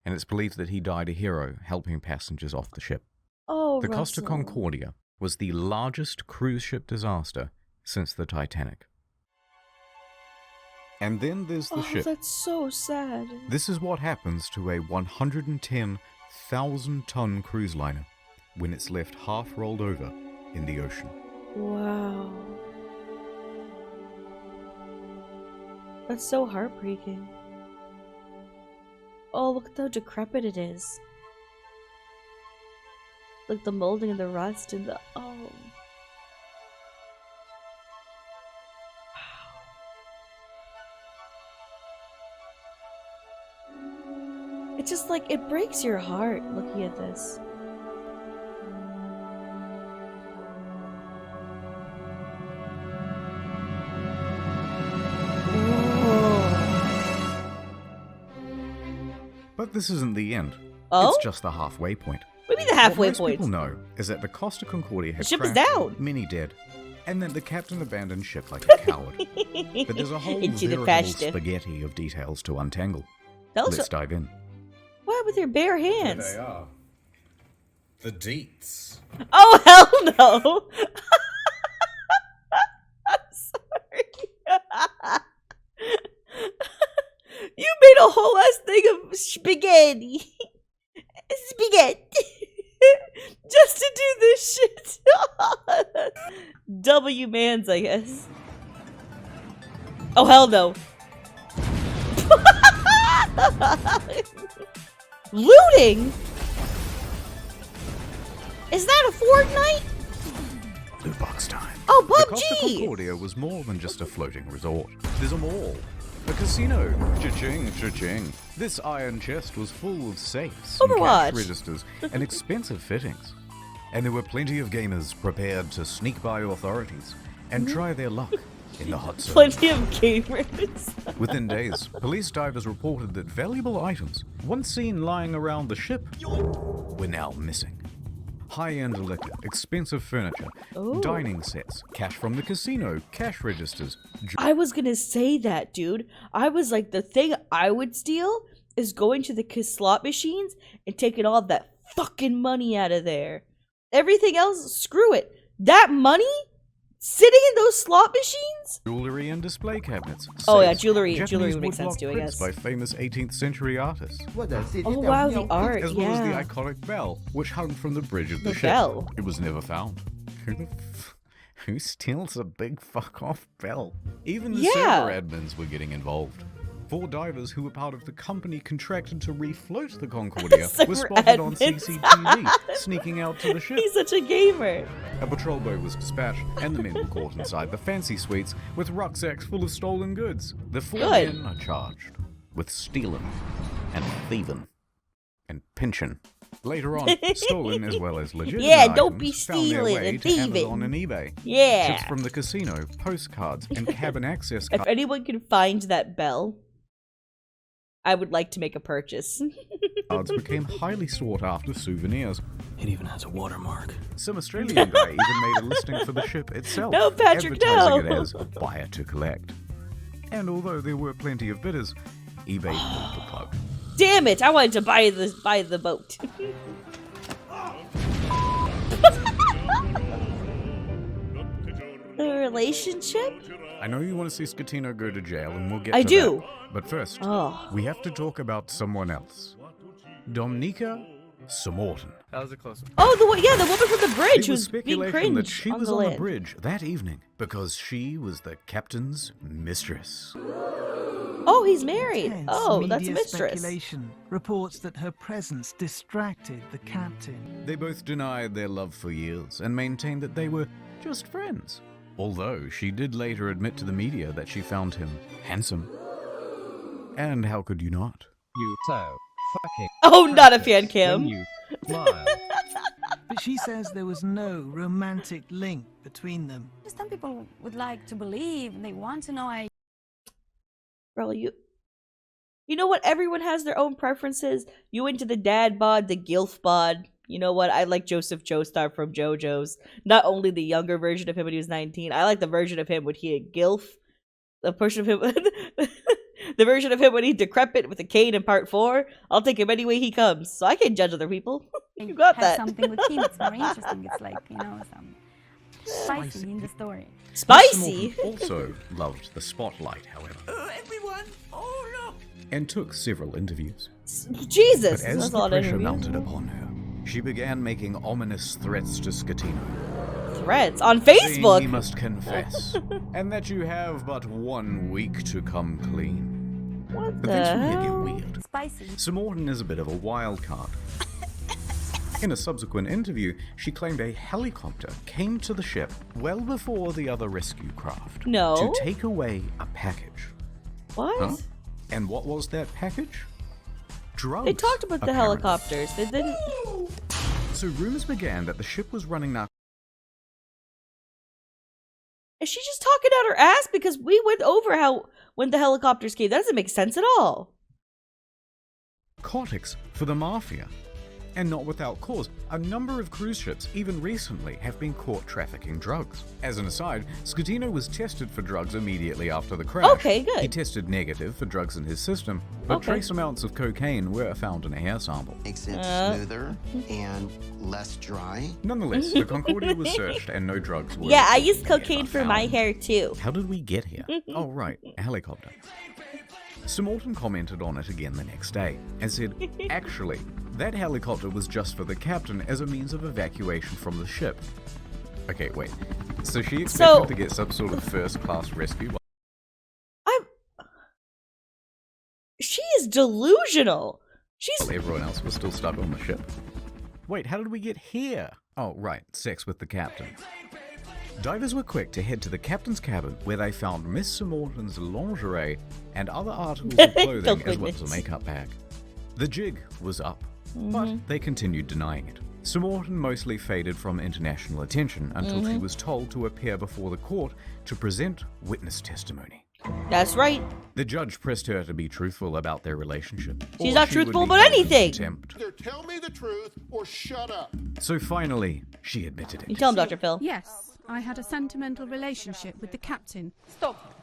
and it's believed that he died a hero helping passengers off the ship. Oh, The Costa Russell. Concordia was the largest cruise ship disaster since the Titanic. And then there's the Oh, ship. that's so sad. This is what happens to a 110,000-ton cruise liner when it's left half rolled over in the ocean. Wow. That's so heartbreaking. Oh, look at how decrepit it is. Like the molding and the rust and the... Oh. Wow. It's just like, it breaks your heart looking at this. But this isn't the end. Oh? It's just the halfway point. What do you mean the halfway what most point? people know is that the Costa Concordia had The ship is crashed, down. many dead, and that the captain abandoned ship like a coward. But there's a whole Into the veritable pasta. spaghetti of details to untangle. That looks Let's dive in. What with your bare hands? are. The deets. Oh hell no! I'm sorry. You made a whole ass thing of spaghetti. Spaghetti. Just to do this shit. W mans, I guess. Oh hell no. Looting? Is that a Fortnite? Loot box time. Oh, The Costa PUBG! Concordia was more than just a floating resort. There's a mall, a casino, cha-ching, cha-ching. This iron chest was full of safes, and Overwatch. cash registers, and expensive fittings. And there were plenty of gamers prepared to sneak by authorities and try their luck in the hot zone. Plenty of gamers. Within days, police divers reported that valuable items, once seen lying around the ship, were now missing. High-end liquor, expensive furniture, Ooh. dining sets, cash from the casino, cash registers. I was gonna say that, dude. I was like, the thing I would steal is going to the slot machines and taking all that fucking money out of there. Everything else, screw it. That money? Sitting in those slot machines? Jewelry and display cabinets. Oh, yeah, safes, jewelry Japanese would make sense woodblock too, I prints guess. by famous 18th century artists, Oh wow, the art, as well as the yeah. iconic bell, which hung from the bridge of the The ship. bell? It was never found. Who steals a big fuck-off bell? Even the Yeah. server admins were getting involved. 4 divers who were part of the company contracted to refloat the Concordia Server were spotted on admins. CCTV, sneaking out to the ship. He's such a gamer. A patrol boat was dispatched, and the men were caught inside the fancy suites with rucksacks full of stolen goods. The 4 Good. men are charged. with stealing and thieving and pinching. Later on, stolen as well as legitimate Yeah, don't items be found their stealing way and to thieving. Amazon and eBay. Yeah. Ships from the casino, postcards, and cabin access If anyone can find that bell, I would like to make a purchase. cards became highly sought after souvenirs. It even has a watermark. Some Australian guy even made a listing for the ship itself, No, Patrick, advertising no. it as a buyer to collect. And although there were plenty of bidders, eBay pulled the plug. Damn it! I wanted to buy the boat. The relationship? I know you want to see Scatino go to jail, and we'll get I to do. that. But first, Oh. we have to talk about someone else. Dominica Samorton. That was a close one. Oh, the woman from the bridge There was who's being speculation cringe that she on was the on the land. bridge that evening because she was the captain's mistress. Oh, he's married. Intense Oh, that's a media mistress. Speculation reports that her presence distracted the captain. They both denied their love for years and maintained that they were just friends. Although she did later admit to the media that she found him handsome. And how could you not? You so fucking. Oh, not a fan cam. You smile. But she says there was no romantic link between them. Some people would like to believe, they want to know. Bro, you know what? Everyone has their own preferences. You into the dad bod, the gilf bod. You know what? I like Joseph Joestar from JoJo's. Not only the younger version of him when he was 19. I like the version of him when he had gilf. The version of him, the version of him when he decrepit with a cane in part 4. I'll take him any way he comes. So I can't judge other people. You got have that. Something with him, it's more interesting. It's like, you know, some spicy in the story. Spicy? Samorton also loved the spotlight, however. Everyone, oh look! And took several interviews. Jesus! But as That's a the lot of pressure interviews. mounted upon her, she began making ominous threats to Scatino. Threats? On Saying Facebook? he must confess, and that you have but 1 week to come clean. What But the things from here get hell? weird. Spicy. Samorton is a bit of a wild card. In a subsequent interview, she claimed a helicopter came to the ship well before the other rescue craft No. to take away a package. What? Huh? And what was that package? Drugs. They talked about the apparently. helicopters. They didn't. So rumors began that the ship was running Is she just talking out her ass? Because we went over how when the helicopters came. That doesn't make sense at all. narcotics for the mafia. And not without cause. A number of cruise ships, even recently, have been caught trafficking drugs. As an aside, Scatino was tested for drugs immediately after the crash. Okay, good. He tested negative for drugs in his system, but Okay. trace amounts of cocaine were found in a hair sample. Makes it smoother and less dry. Nonetheless, the Concordia was searched and no drugs were. Yeah, I used reportedly cocaine ever for my found. hair too. How did we get here? Oh, right, a helicopter. Samorton commented on it again the next day and said, actually, that helicopter was just for the captain as a means of evacuation from the ship. Okay, wait. So she expected to get some sort of first-class rescue? She is delusional. She's. While everyone else was still stuck on the ship. Wait, how did we get here? Oh, right, sex with the captain. Divers were quick to head to the captain's cabin where they found Miss Samorton's lingerie and other articles of clothing as well as a makeup bag. The jig was up, but they continued denying it. Samorton mostly faded from international attention until she was told to appear before the court to present witness testimony. That's right. The judge pressed her to be truthful about their relationship. She's or not she would truthful be about held in anything. contempt. Either tell me the truth or shut up. So finally, she admitted You it. tell him, Dr. Phil. Yes, I had a sentimental relationship with the captain. Stop.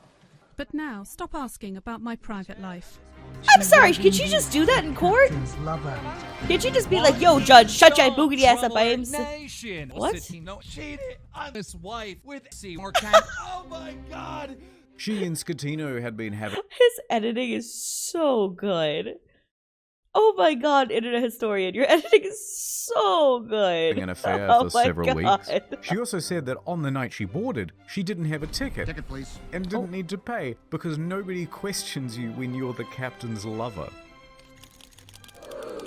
But now, stop asking about my private life. I'm sorry, could she just do that in court? Captain's lover. Can't she just be like, yo, judge, shut your boogity ass up, I am... What? Cheated on his wife with Seymour Camp. Oh my god! She and Scatino had been having His editing is so good. Oh my god, internet historian, your editing is so good. an affair Oh for my several God. weeks. She also said that on the night she boarded, she didn't have a ticket. Ticket, please. And didn't need to pay because nobody questions you when you're the captain's lover.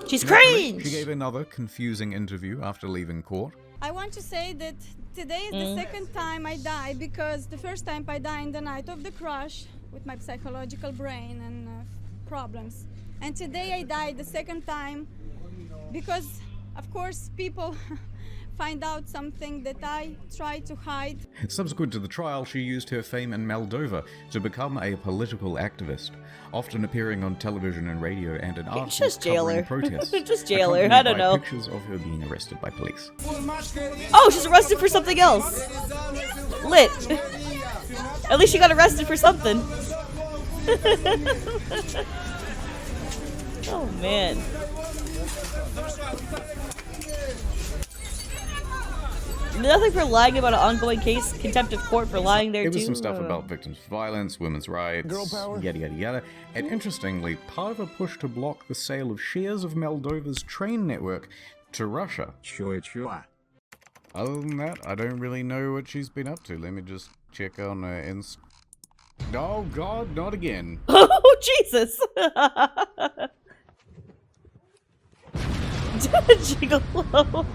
She's Naturally, cringe! She gave another confusing interview after leaving court. I want to say that today is the second time I die because the first time I died in the night of the crash with my psychological brain and problems. And today I died the second time because, of course, people find out something that I try to hide. Subsequent to the trial, she used her fame in Moldova to become a political activist, often appearing on television and radio and in articles Just jail covering her. protests. Just jail her. accompanied I don't by know. Pictures of her being arrested by police. Oh, she's arrested for something else. Lit. At least she got arrested for something. Oh man. Nothing for lying about an ongoing case, contempt of court for lying there It too. was some stuff about victims of violence, women's rights, yada yada yada. And interestingly, part of a push to block the sale of shares of Moldova's train network to Russia. Sure. Other than that, I don't really know what she's been up to. Let me just check on her Oh God, not again. Oh Jesus! Gigolo.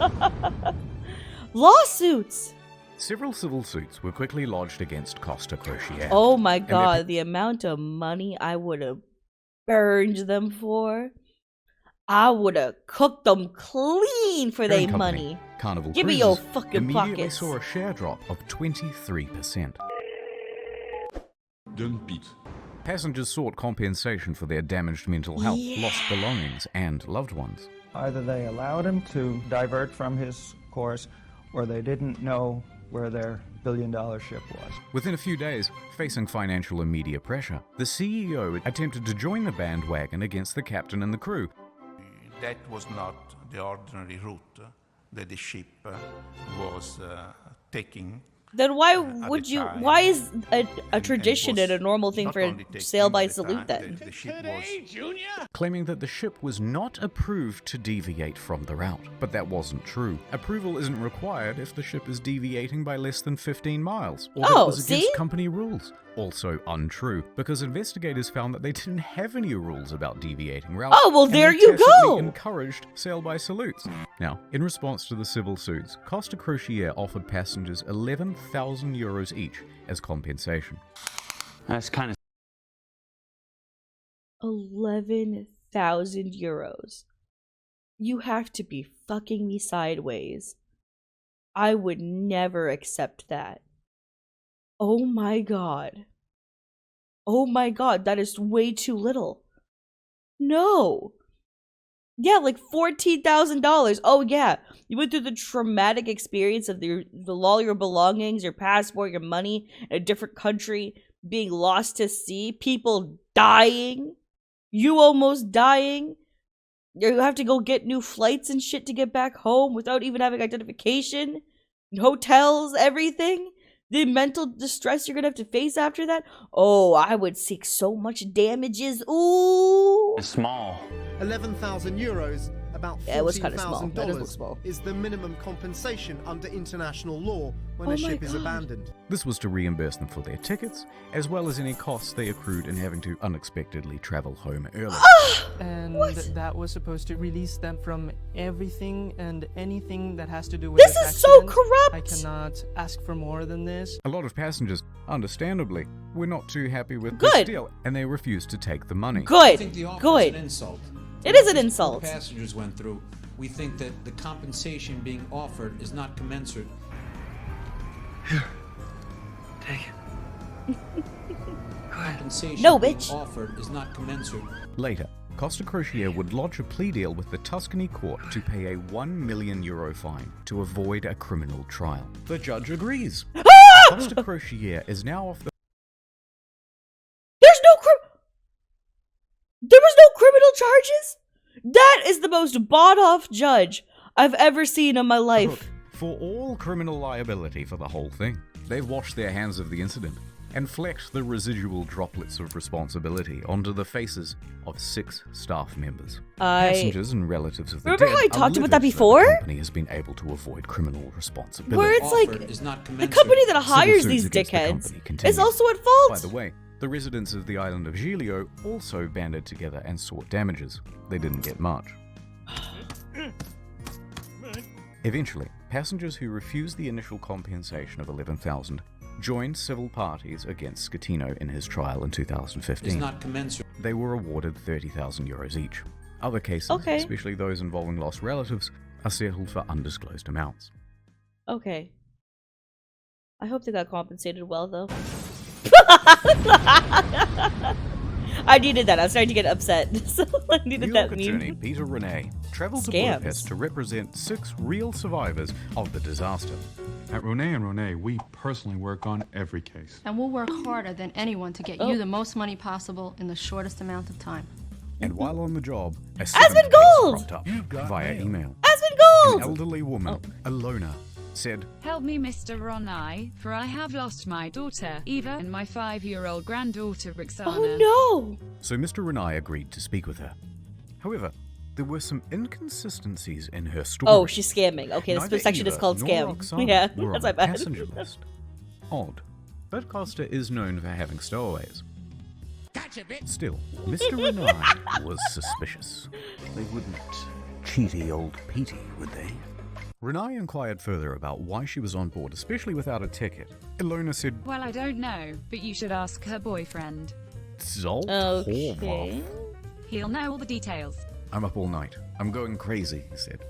Lawsuits! Several civil suits were quickly lodged against Costa Crociere. Oh my god, the amount of money I would have burned them for. I would have cooked them clean for their money. Carnival Give me Cruises your fucking immediately pockets. saw a share drop of 23%. Passengers sought compensation for their damaged mental health, lost belongings, and loved ones. Either they allowed him to divert from his course, or they didn't know where their billion-dollar ship was. Within a few days, facing financial and media pressure, the CEO attempted to join the bandwagon against the captain and the crew. That was not the ordinary route that the ship was taking. Then why would you? Why is a tradition and a normal thing for a sail by salute then? Claiming that the ship was not approved to deviate from the route. But that wasn't true. Approval isn't required if the ship is deviating by less than 15 miles, or that it was against company rules. Also untrue, because investigators found that they didn't have any rules about deviating routes. Oh, well, there you go! Encouraged sail by salutes. Now, in response to the civil suits, Costa Crociere offered passengers 11,000 euros each as compensation. That's kind of 11,000 euros. You have to be fucking me sideways. I would never accept that. Oh my god. Oh my god, that is way too little. No. Yeah, like $14,000. Oh yeah, you went through the traumatic experience of all your belongings, your passport, your money in a different country, being lost to sea, people dying, you almost dying. You have to go get new flights and shit to get back home without even having identification, hotels, everything. The mental distress you're gonna have to face after that. Oh, I would seek so much damages. Ooh. small. 11,000 euros, about it was kind of small. That does look $14,000, small. is the minimum compensation under international law when a ship is abandoned. This was to reimburse them for their tickets, as well as any costs they accrued in having to unexpectedly travel home early. And that was supposed to release them from everything and anything that has to do with this is so corrupt. I cannot ask for more than this. A lot of passengers, understandably, were not too happy with this deal, and they refused to take the money. Good. I think the offer Good. is an insult. It is an insult. What the passengers went through. We think that the compensation being offered is not commensurate. Take it. Compensation no, being bitch. offered is not commensurate. Later, Costa Crociere would lodge a plea deal with the Tuscany court to pay a €1 million fine to avoid a criminal trial. The judge agrees. Costa Crociere is now off the... There was no criminal charges? That is the most bought-off judge I've ever seen in my life. Look, for all criminal liability for the whole thing, they've washed their hands of the incident and flecked the residual droplets of responsibility onto the faces of 6 staff members. Passengers and relatives of the Remember dead how I talked about that the before? company has been able to avoid criminal responsibility. Where it's like, the company that hires these dickheads is also at fault. By the way, the residents of the island of Giglio also banded together and sought damages. They didn't get much. Eventually, passengers who refused the initial compensation of 11,000 joined civil parties against Schettino in his trial in 2015. Is not commensurate. They were awarded 30,000 euros each. Other cases, especially those involving lost relatives, are settled for undisclosed amounts. Okay. I hope they got compensated well, though. I needed that. I was starting to get upset, so I needed New York that attorney meme. Peter Renee traveled to Budapest to represent 6 real survivors of the disaster. At Renee & Renee, we personally work on every case. And we'll work harder than anyone to get you the most money possible in the shortest amount of time. And while on the job, a Aspen case Gold! cropped up via email. Aspen Gold! An elderly woman, Alona, said, "Help me, Mr. Ronai, for I have lost my daughter, Eva, and my 5-year-old granddaughter, Roxana." Oh no! So Mr. Renai agreed to speak with her. However, there were some inconsistencies in her story. Oh, she's scamming. Okay, Neither this section is Eva called nor scam. Roxana Yeah, were that's on my the bad. passenger list. Odd, but Costa is known for having stowaways. Still, Mr. Renai was suspicious. They wouldn't cheaty old Petey, would they? Renai inquired further about why she was on board, especially without a ticket. Ilona said, "Well, I don't know, but you should ask her boyfriend. Zolt Okay. Horvath. He'll know all the details." I'm up all night. I'm going crazy, he said.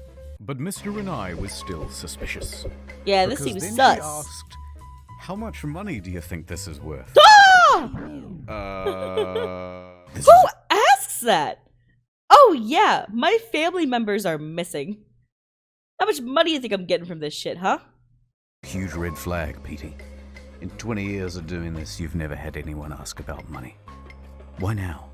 But Mr. Renai was still suspicious. Yeah, this because seems then sus. She asked, "How much money do you think this is worth?" Ah! This Who asks that? Oh yeah, my family members are missing. How much money do you think I'm getting from this shit, huh? Huge red flag, Petey. In 20 years of doing this, you've never had anyone ask about money. Why now?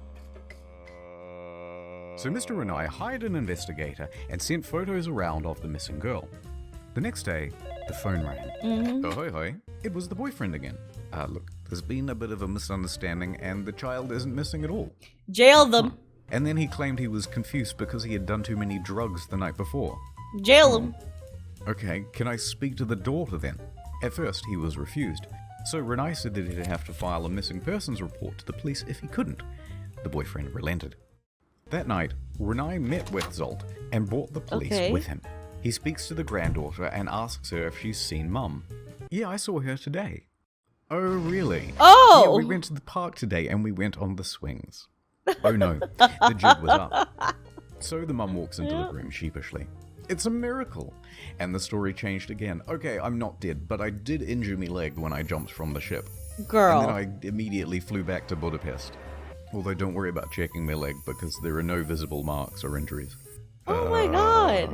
So Mr. Renai hired an investigator and sent photos around of the missing girl. The next day, the phone rang. Ahoy hoy, it was the boyfriend again. Look, there's been a bit of a misunderstanding and the child isn't missing at all. Jail them. And then he claimed he was confused because he had done too many drugs the night before. Jail them. Okay, can I speak to the daughter then? At first, he was refused. So Renai said that he'd have to file a missing persons report to the police if he couldn't. The boyfriend relented. That night, Renai met with Zolt and brought the police with him. He speaks to the granddaughter and asks her if she's seen Mum. "Yeah, I saw her today." "Oh, really?" Oh! "Yeah, we went to the park today and we went on the swings." Oh no, the jig was up. So the mum walks into the room sheepishly. "It's a miracle." And the story changed again. "Okay, I'm not dead, but I did injure my leg when I jumped from the ship. Girl. And then I immediately flew back to Budapest. Although don't worry about checking my leg because there are no visible marks or injuries." Oh my god.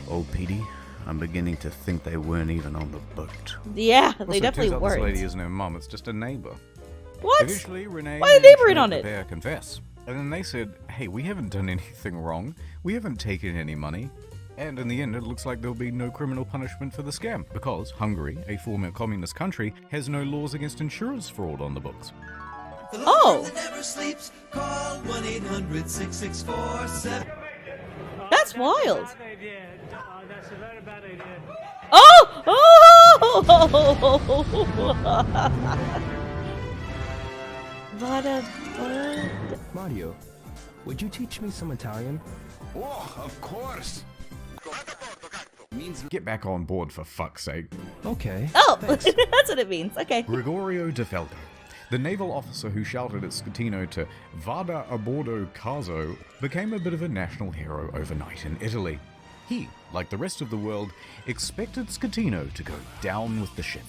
Oh, Petey, I'm beginning to think they weren't even on the boat. Yeah, Also, they definitely turns out weren't. This lady isn't her mum, it's just a neighbor. What? Eventually, Renee Why are they neighboring on made it? the pair confess. And then they said, "Hey, we haven't done anything wrong. We haven't taken any money." And in the end, it looks like there'll be no criminal punishment for the scam, because Hungary, a former communist country, has no laws against insurance fraud on the books. Oh! Never sleeps. Call 1-800-664-7. That's wild. Oh! Oh! Mario, would you teach me some Italian? Oh, of course. Get back on board, for fuck's sake. Okay. Oh, that's what it means. Okay. Gregorio De Falco, the naval officer who shouted at Schettino to "Vada a bordo caso," became a bit of a national hero overnight in Italy. He, like the rest of the world, expected Schettino to go down with the ship.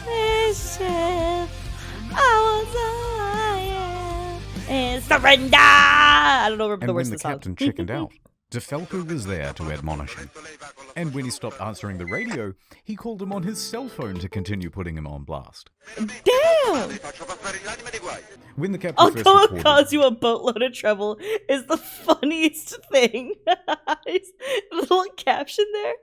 This ship, and surrender! I don't know the And words when of the the song. captain chickened out, De Falco was there to admonish him. And when he stopped answering the radio, he called him on his cell phone to continue putting him on blast. Damn! When the captain I'll first go reported, cause you a boatload of trouble is the funniest thing. His little caption there.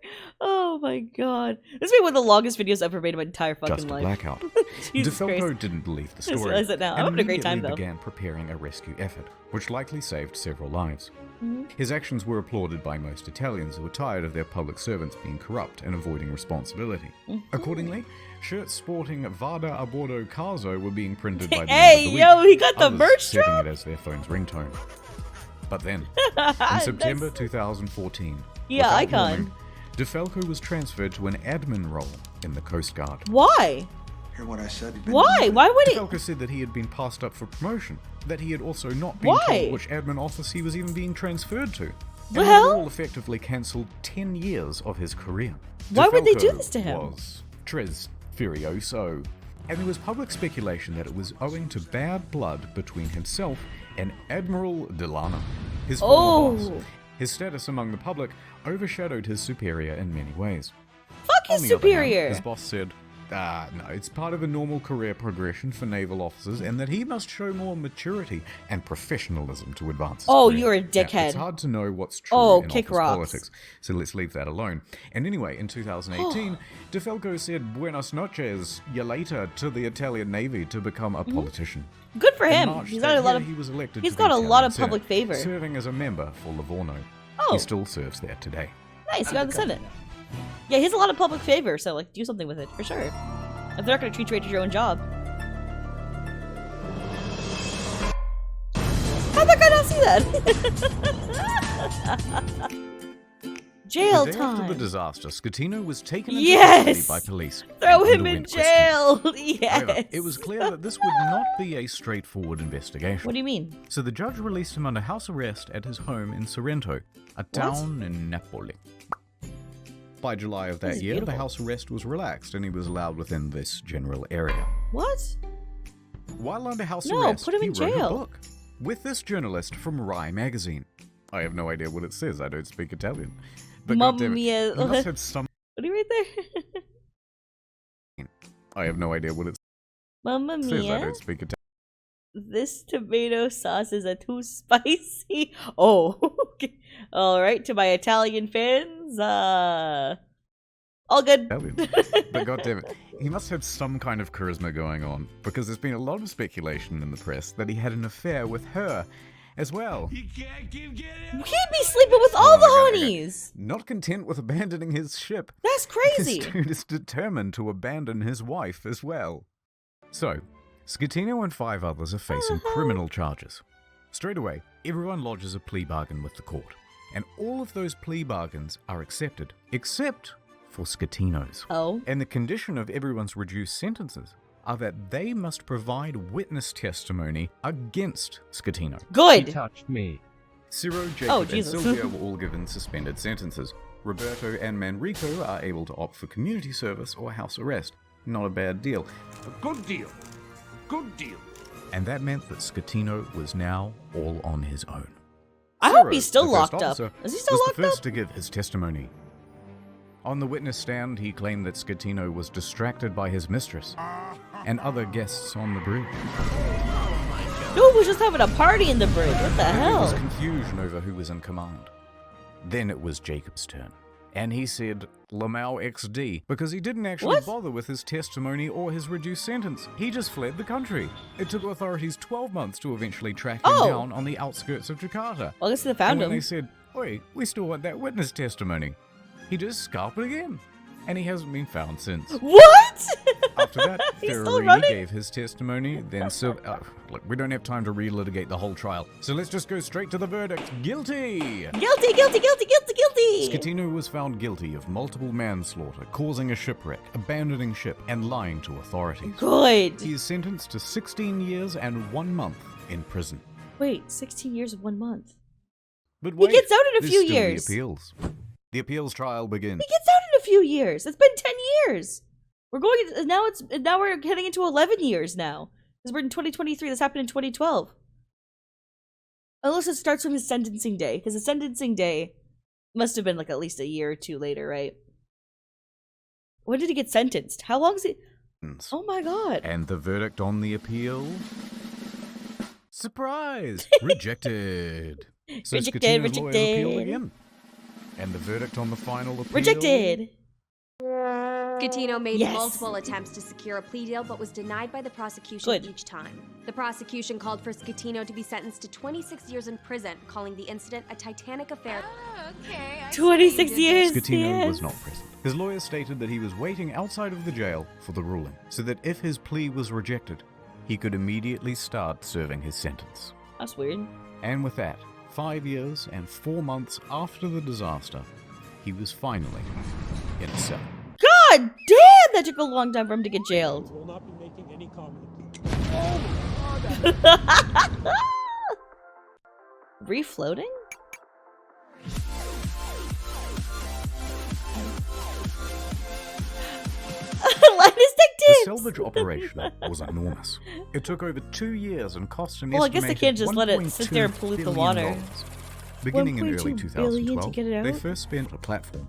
Oh my god. This may be one of the longest videos I've ever made in my entire fucking just a life. blackout. Jesus De Falco Christ. didn't believe the I just story. realized it now. I'm and having a great time, immediately though. began preparing a rescue effort, which likely saved several lives. Mhm. His actions were applauded by most Italians who were tired of their public servants being corrupt and avoiding responsibility. Mhm. Accordingly, shirts sporting "Vada a bordo caso" were being printed by the Hey, end of the yo, week, he got the others merch setting drop? it as their phone's ringtone. But then, in September 2014, Yeah, without icon. warning, De Falco was transferred to an admin role in the Coast Guard. Why? Hear what I said? Why? Why would he? DeFalco said that he had been passed up for promotion, that he had also not been Why? told which admin office he was even being transferred to. The And hell? it all effectively cancelled 10 years of his career. Why would they do DeFalco this to him? Was tres furioso, and there was public speculation that it was owing to bad blood between himself and Admiral Delano, his former boss. His status among the public overshadowed his superior in many ways. Fuck his On the other hand, superior. his boss said, no, it's part of a normal career progression for naval officers, and that he must show more maturity and professionalism to advance his Oh, career. you're a Now, dickhead. it's hard to know what's true Oh, in kick office rocks. politics, so let's leave that alone. And anyway, in 2018, DeFalco said Buenas noches, you later, to the Italian Navy to become a politician. Good for In him. March He's that got a lot year, of. he was elected He's to the got a lot Italian of public Senate, favor. serving as a member for Livorno. Oh. He still serves there today. Nice, you got the Senate. Yeah, he has a lot of public favor, so like, do something with it for sure. If they're not gonna treat you right as your own job. How'd that guy not see that? Jail the day time. after the disaster, Scatino was taken into Yes! custody by police. Throw and him in underwent jail. questioning. Yes. However, it was clear that this would not be a straightforward investigation. What do you mean? So the judge released him under house arrest at his home in Sorrento, a town in Napoli. By July of This that is year, the beautiful. house arrest was relaxed and he was allowed within this general area. What? While under house No, arrest, put him he in wrote jail. a book with this journalist from Rai magazine. I have no idea what it says. I don't speak Italian. But Mamma goddammit, mia. he must have some. What are you right there? I have no idea what it Mamma says. I mia. don't speak Italian. This tomato sauce is too spicy. Oh, okay. All right, to my Italian fans, all good. Italian. But goddammit, he must have some kind of charisma going on, because there's been a lot of speculation in the press that he had an affair with her as well. He'd be sleeping with all the my God, okay. honeys. Not content with abandoning his ship, That's crazy. this dude is determined to abandon his wife as well. So, Scatino and 5 others are facing criminal charges. Straight away, everyone lodges a plea bargain with the court, and all of those plea bargains are accepted, except for Scatino's. Oh. And the condition of everyone's reduced sentences are that they must provide witness testimony against Scatino. Good. He touched me. Ciro, Jacob, Oh, and Jesus. Silvio were all given suspended sentences. Roberto and Manrico are able to opt for community service or house arrest. Not a bad deal. A good deal. Good deal. And that meant that Scatino was now all on his own. I Ciro, hope he's still the first locked up. officer, Is he still was locked the first up? to give his testimony. On the witness stand, he claimed that Scatino was distracted by his mistress and other guests on the bridge. Dude was just having a party in the bridge. What the There was hell? confusion over who was in command. Then it was Jacob's turn. And he said Lamau XD because he didn't actually What? bother with his testimony or his reduced sentence. He just fled the country. It took authorities 12 months to eventually track him Oh. down on the outskirts of Jakarta. Well, I guess they found and when him. they said, "Oi, we still want that witness testimony," he just scalped it again. And he hasn't been found since. What? After that, He's still Ferrarini running? gave his testimony, then look, we don't have time to relitigate the whole trial, so let's just go straight to the verdict. Guilty! Guilty, guilty, guilty, guilty, guilty! Scatino was found guilty of multiple manslaughter, causing a shipwreck, abandoning ship, and lying to authorities. Good. He is sentenced to 16 years and 1 month in prison. Wait, 16 years and 1 month. But He wait, gets out in a there's few still years. The appeals. The appeals trial begins. He gets out in a few years. It's been 10 years. We're heading into 11 years now. Because we're in 2023. This happened in 2012. Unless it starts from his sentencing day. Because the sentencing day must have been like at least a year or two later, right? When did he get sentenced? How long is he? Oh my god. And the verdict on the appeal? Surprise! Rejected. So Rejected, Scatino's lawyers appealed rejected. again. And the verdict on the final appeal? Rejected. Scatino made Yes. multiple attempts to secure a plea deal, but was denied by the prosecution each time. The prosecution called for Scatino to be sentenced to 26 years in prison, calling the incident a Titanic affair. 26 years. Scatino yes. was not present. His lawyers stated that he was waiting outside of the jail for the ruling, so that if his plea was rejected, he could immediately start serving his sentence. That's weird. And with that, 5 years and 4 months after the disaster, he was finally in a cell. God damn, that took a long time for him to get jailed. Will not be making any comment. Refloating? The salvage operation was enormous. It took over 2 years and cost an Well, I guess they can't just let it sit there and $1.2 pollute the billion. water. Beginning in 1.2 early billion to 2012, get it they out? first spent a platform.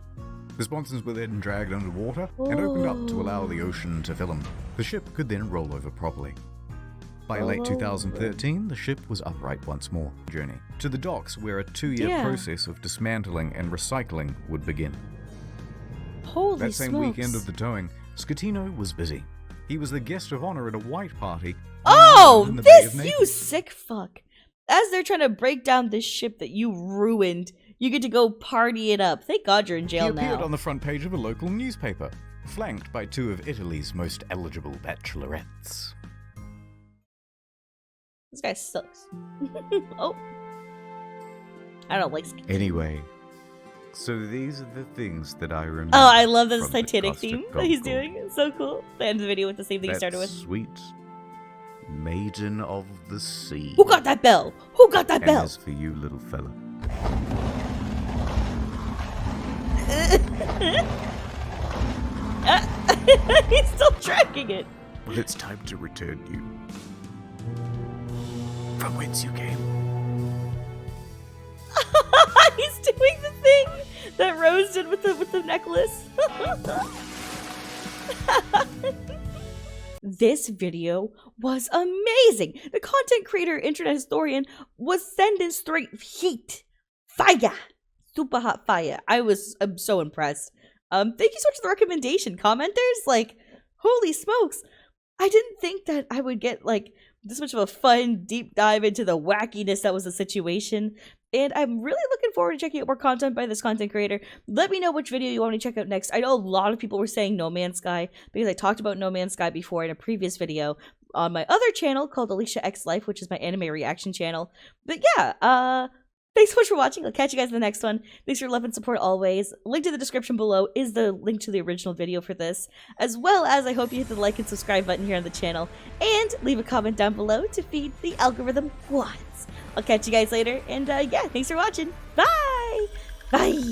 The sponsors were then dragged underwater and opened up to allow the ocean to fill them. The ship could then roll over properly. By late 2013, the ship was upright once more. Journey to the docks, where a 2-year process of dismantling and recycling would begin. Holy That same smokes. weekend of the towing, Scatino was busy. He was the guest of honor at a white party. Oh, on the Bay of this, you Naples. sick fuck. As they're trying to break down this ship that you ruined, you get to go party it up. Thank God you're in He jail appeared now. on the front page of a local newspaper, flanked by 2 of Italy's most eligible bachelorettes. This guy sucks. Oh. I don't like Scatino. Anyway, so these are the things that I remember. Oh, I love this from the Titanic Costa theme that he's Concordia. doing. It's so cool. The end of the video with the same thing he That started with. Sweet maiden of the sea. Who got that bell? Who got that And bell? as for you, little fella. He's still tracking it. Well, it's time to return you from whence you came. He's doing the thing that Rose did with the necklace. This video was amazing. The content creator, internet historian, was sending straight heat. Fire. Super hot fire. I'm so impressed. Thank you so much for the recommendation. Commenters, like, holy smokes. I didn't think that I would get, like, this much of a fun deep dive into the wackiness that was the situation. And I'm really looking forward to checking out more content by this content creator. Let me know which video you want me to check out next. I know a lot of people were saying No Man's Sky because I talked about No Man's Sky before in a previous video on my other channel called Aliciaxlife, which is my anime reaction channel. But yeah, thanks so much for watching. I'll catch you guys in the next one. Thanks for your love and support always. Link to the description below is the link to the original video for this, as well as I hope you hit the like and subscribe button here on the channel, and leave a comment down below to feed the algorithm once. I'll catch you guys later, and yeah, thanks for watching. Bye! Bye!